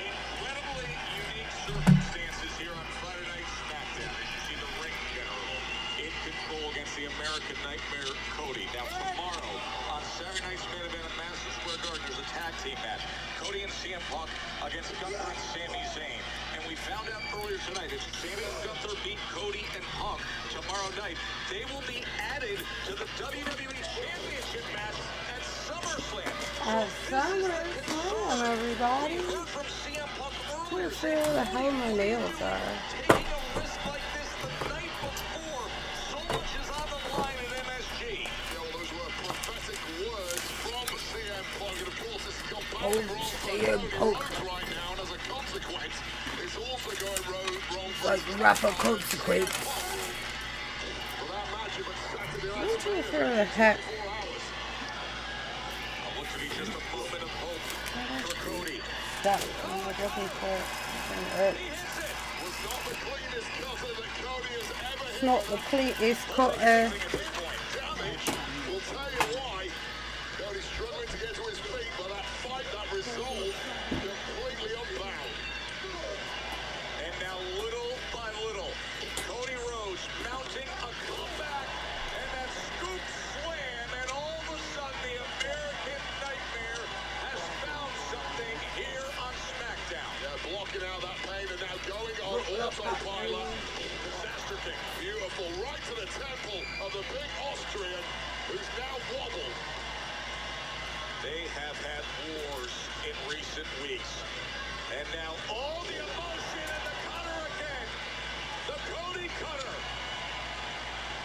Incredibly unique circumstances here on Friday Night SmackDown. As you see the ring general in control against the American Nightmare Cody. Now tomorrow on Saturday night's main event at Madison Square Garden, there's a tag team match. Cody and CM Punk against Gunther and Sami Zayn. And we found out earlier tonight if Sami and Gunther beat Cody and Punk tomorrow night, they will be added to the WWE Championship match at SummerSlam. Everybody. From CM Punk I'm not sure where the hell my nails are. taking a risk like this the night before. So much is on the line at MSG. Those were prophetic words from CM Punk, and of course this has gone Oh, badly wrong for CM Cody Punk. Rhodes right now, and as a consequence, it's also going wrong for Like rapper consequence. for that match of Saturday I'm night. not sure where the heck. 4 hours. Look to be just a moment of hope for Cody. That I'm like looking for it. Was not the cleanest cutter that Cody has ever It's hit. not the cleanest cutter. Damage. We'll tell you why. Cody's struggling to get to his feet, but that fight, that resolve, completely unbound. And now little by little, Cody Rhodes mounting a comeback and that scoop slam, and all of a sudden the American Nightmare has found something here on SmackDown. Yeah, blocking out that pain and now going on autopilot. Disaster kick. Beautiful. Right to the temple of the big Austrian, who's now wobbled. They have had wars in recent weeks. And now all the emotion and the cutter again. The Cody cutter.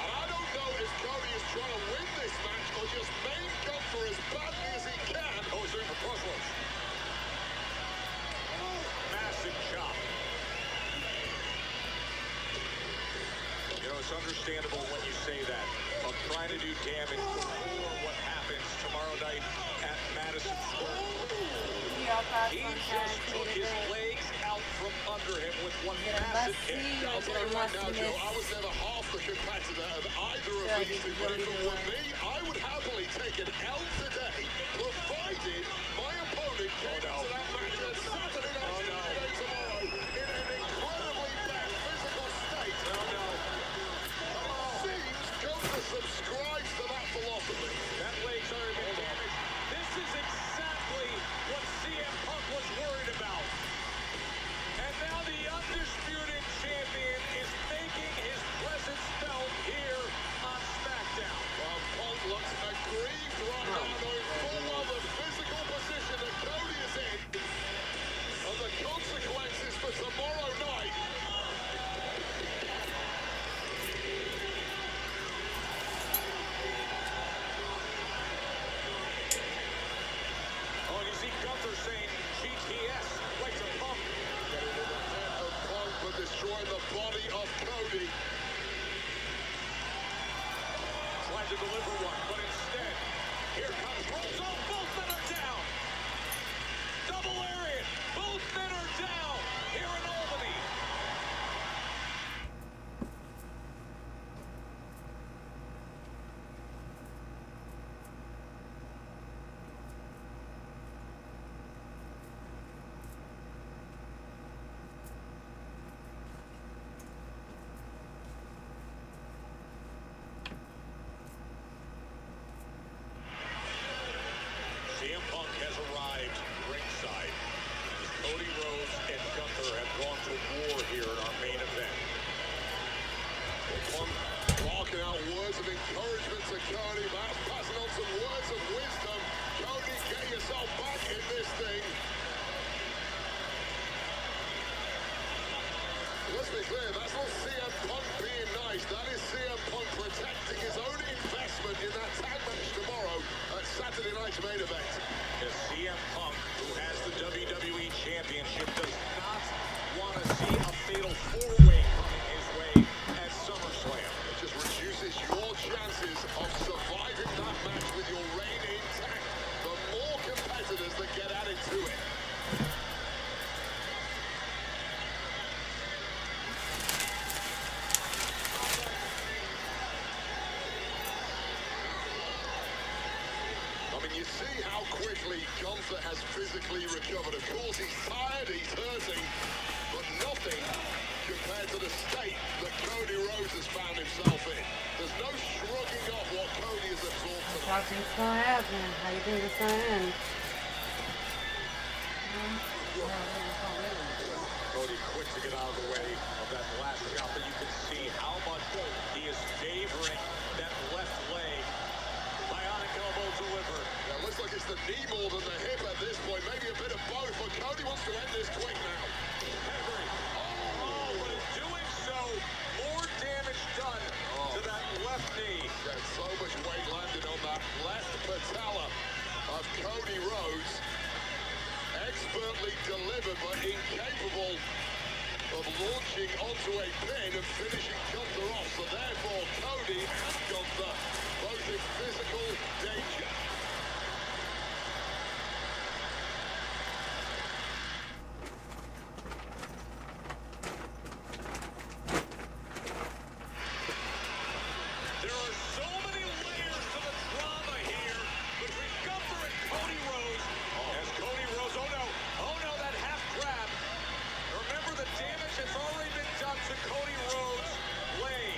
And I don't know if Cody is trying to win this match or just main Gunther as badly as he can. Oh, he's doing for crossroads. Massive chop. You know, it's understandable when you say that. Of trying to do damage before what happens tomorrow night at Madison Square. He just took his legs out from under him with one massive kick. I'll tell you right now, Joe, I was never half the competitor of either of these two, but if it were me, I would happily take an L today, provided my opponent gets to that match on Saturday night tomorrow in an incredibly bad physical state. Seems Gunther subscribes to that philosophy. That leg's already been damaged. This is exactly what CM Punk are saying GTS, right to Punk. Getting in the head of Punk, but destroying the body of Cody. Tried to deliver one, but instead, here comes rolls up. Both men are down. Double lariat. Both men are down here in Albany. CM Punk has arrived ringside. As Cody Rhodes and Gunther have gone to war here in our main event. Punk barking out words of encouragement to Cody. Matt's passing on some words of wisdom. Cody, get yourself back in this thing. Let's be clear, that's not CM Punk being nice. That is CM Punk protecting his own investment in that tag match tomorrow at Saturday night's main event. As CM Punk, who has the WWE Championship, does not want to see a fatal four-way coming his way at SummerSlam. It just reduces your chances of surviving that match with your reign intact. The more competitors that get added to it. I mean, you see how quickly Gunther has physically recovered. Of course, he's tired, he's hurting, but nothing compared to the state that Cody Rhodes has found himself in. There's no shrugging off what Cody has absorbed tonight. Watching what's gonna happen. How you think it's gonna end? Cody quick to get out of the way of that last shot, but you can see how much he is favoring that left leg. Bionic elbow delivered. Yeah, looks like it's the knee more than the hip at this point. Maybe a bit of both, but Cody wants to end this quick now. Henry. Oh, but in doing so, more damage done to that left knee. Yeah, so much weight landed on that left patella of Cody Rhodes. Expertly delivered, but incapable of launching onto a pin and finishing Gunther off. So therefore, Cody and Gunther both in physical danger. There are so many layers to the drama here between Gunther and Cody Rhodes. As Cody Rhodes, oh no, that half grab. Remember the damage that's already been done to Cody Rhodes' leg.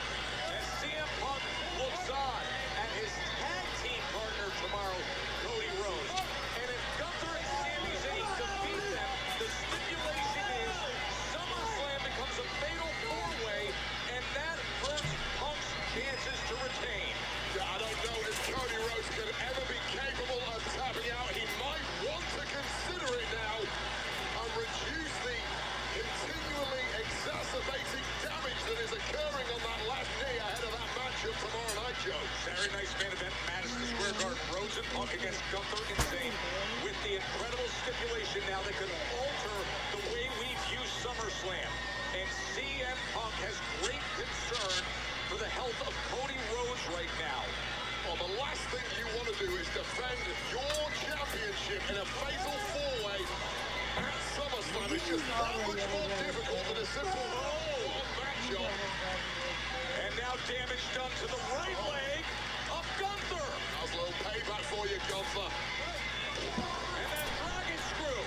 As CM Punk looks on at his tag team partner tomorrow, Cody Rhodes. And if Gunther and Sami Zayn defeat them, the stipulation is SummerSlam becomes a fatal four-way, and that hurts Punk's chances to retain. Yeah, I don't know if Cody Rhodes could ever be capable of tapping out. He might want to consider it now and reduce the continually exacerbating damage that is occurring on that left knee ahead of that matchup tomorrow night, Joe. Saturday night's main event, Madison Square Garden. Rhodes and Punk against Gunther and Zayn. With the incredible stipulation now that could alter the way we view SummerSlam. And CM Punk has great concern for the health of Cody Rhodes right now. Well, the last thing you want to do is defend your championship in a fatal four-way at SummerSlam. It's just that much more difficult than a simple one matchup. And now damage done to the right leg of Gunther. That's a little payback for you, Gunther. And then dragon screw.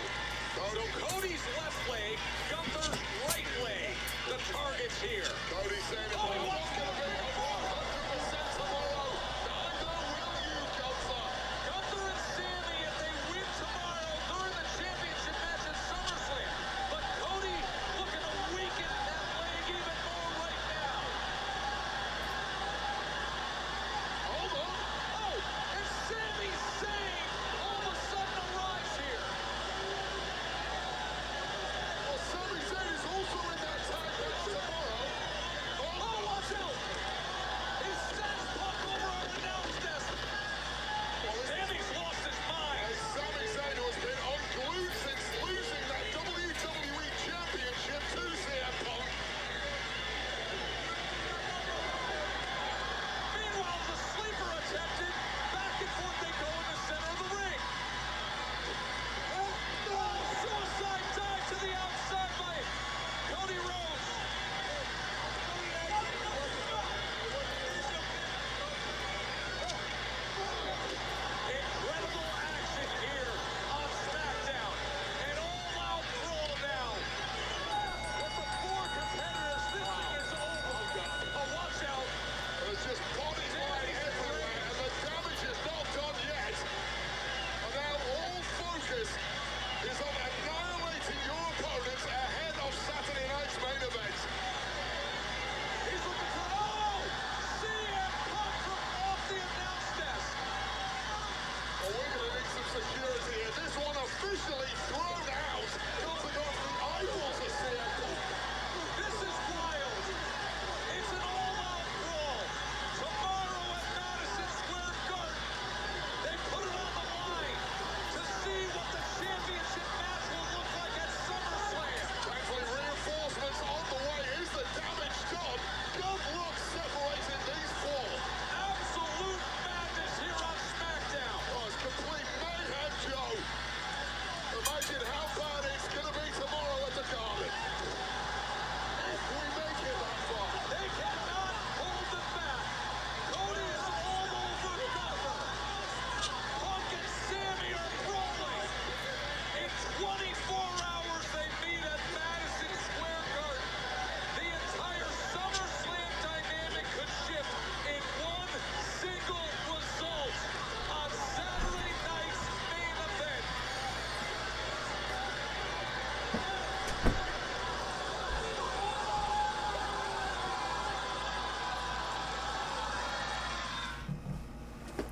So Cody's left leg, Gunther's right leg. The target's here. Cody saying it's what's going to be 100% tomorrow. Neither will you, Gunther. Gunther and Sami, if they win tomorrow, they're in the championship match at SummerSlam. But Cody looking to weaken that leg even more right now. Hold on. Oh, and Sami Zayn all of a sudden arrives here. Well, Sami Zayn is also in that tag match tomorrow. Oh,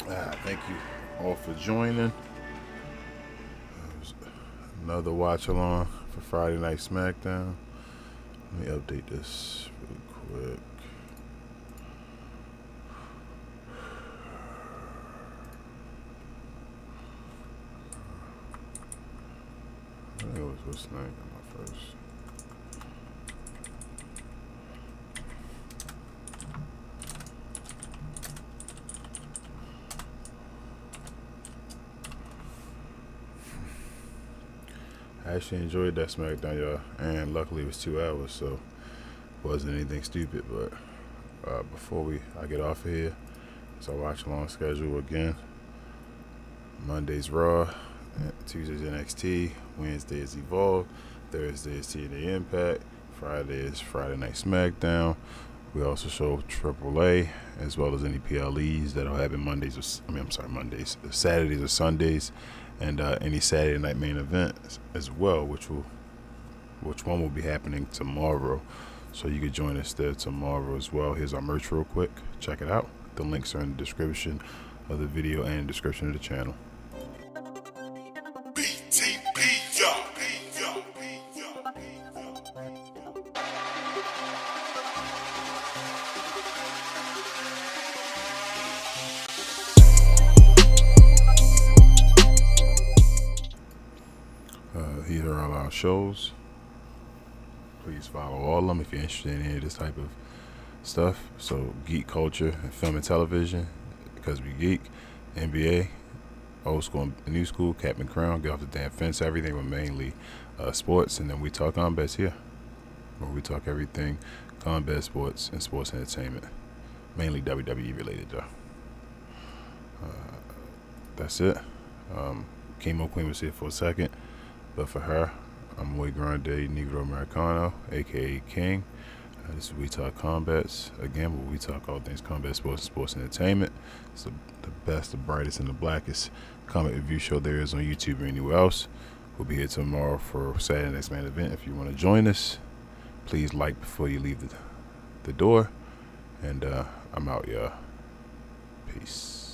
Thank you all for joining. Another watch along for Friday Night SmackDown. Let me update this really quick. I think it was what's the name on my first. I actually enjoyed that SmackDown, y'all, and luckily it was 2 hours, so it wasn't anything stupid. But before I get off of here, so watch along schedule again. Monday's Raw, Tuesday's NXT, Wednesday is Evolve, Thursday is TNA Impact, Friday is Friday Night SmackDown. We also show AAA as well as any PLEs that'll happen Saturdays or Sundays, and any Saturday night main event as well, which one will be happening tomorrow. So you could join us there tomorrow as well. Here's our merch real quick. Check it out. The links are in the description of the video and description of the channel. These are all our shows. Please follow all of them if you're interested in any of this type of stuff. So geek culture and film and television, because we geek. NBA, old school and new school, Captain Crown, get off the damn fence, everything, but mainly sports. And then we talk combats here, where we talk everything combat sports and sports entertainment, mainly WWE related though. That's it. Chemo Queen was here for a second, but for her, I'm Muy Grande Negro Americano, aka King. This is We Talk Combats. Again, where we talk all things combat sports and sports entertainment. It's the best, the brightest, and the blackest combat review show there is on YouTube or anywhere else. We'll be here tomorrow for Saturday Night's main event. If you want to join us, please like before you leave the door. And I'm out, y'all. Peace.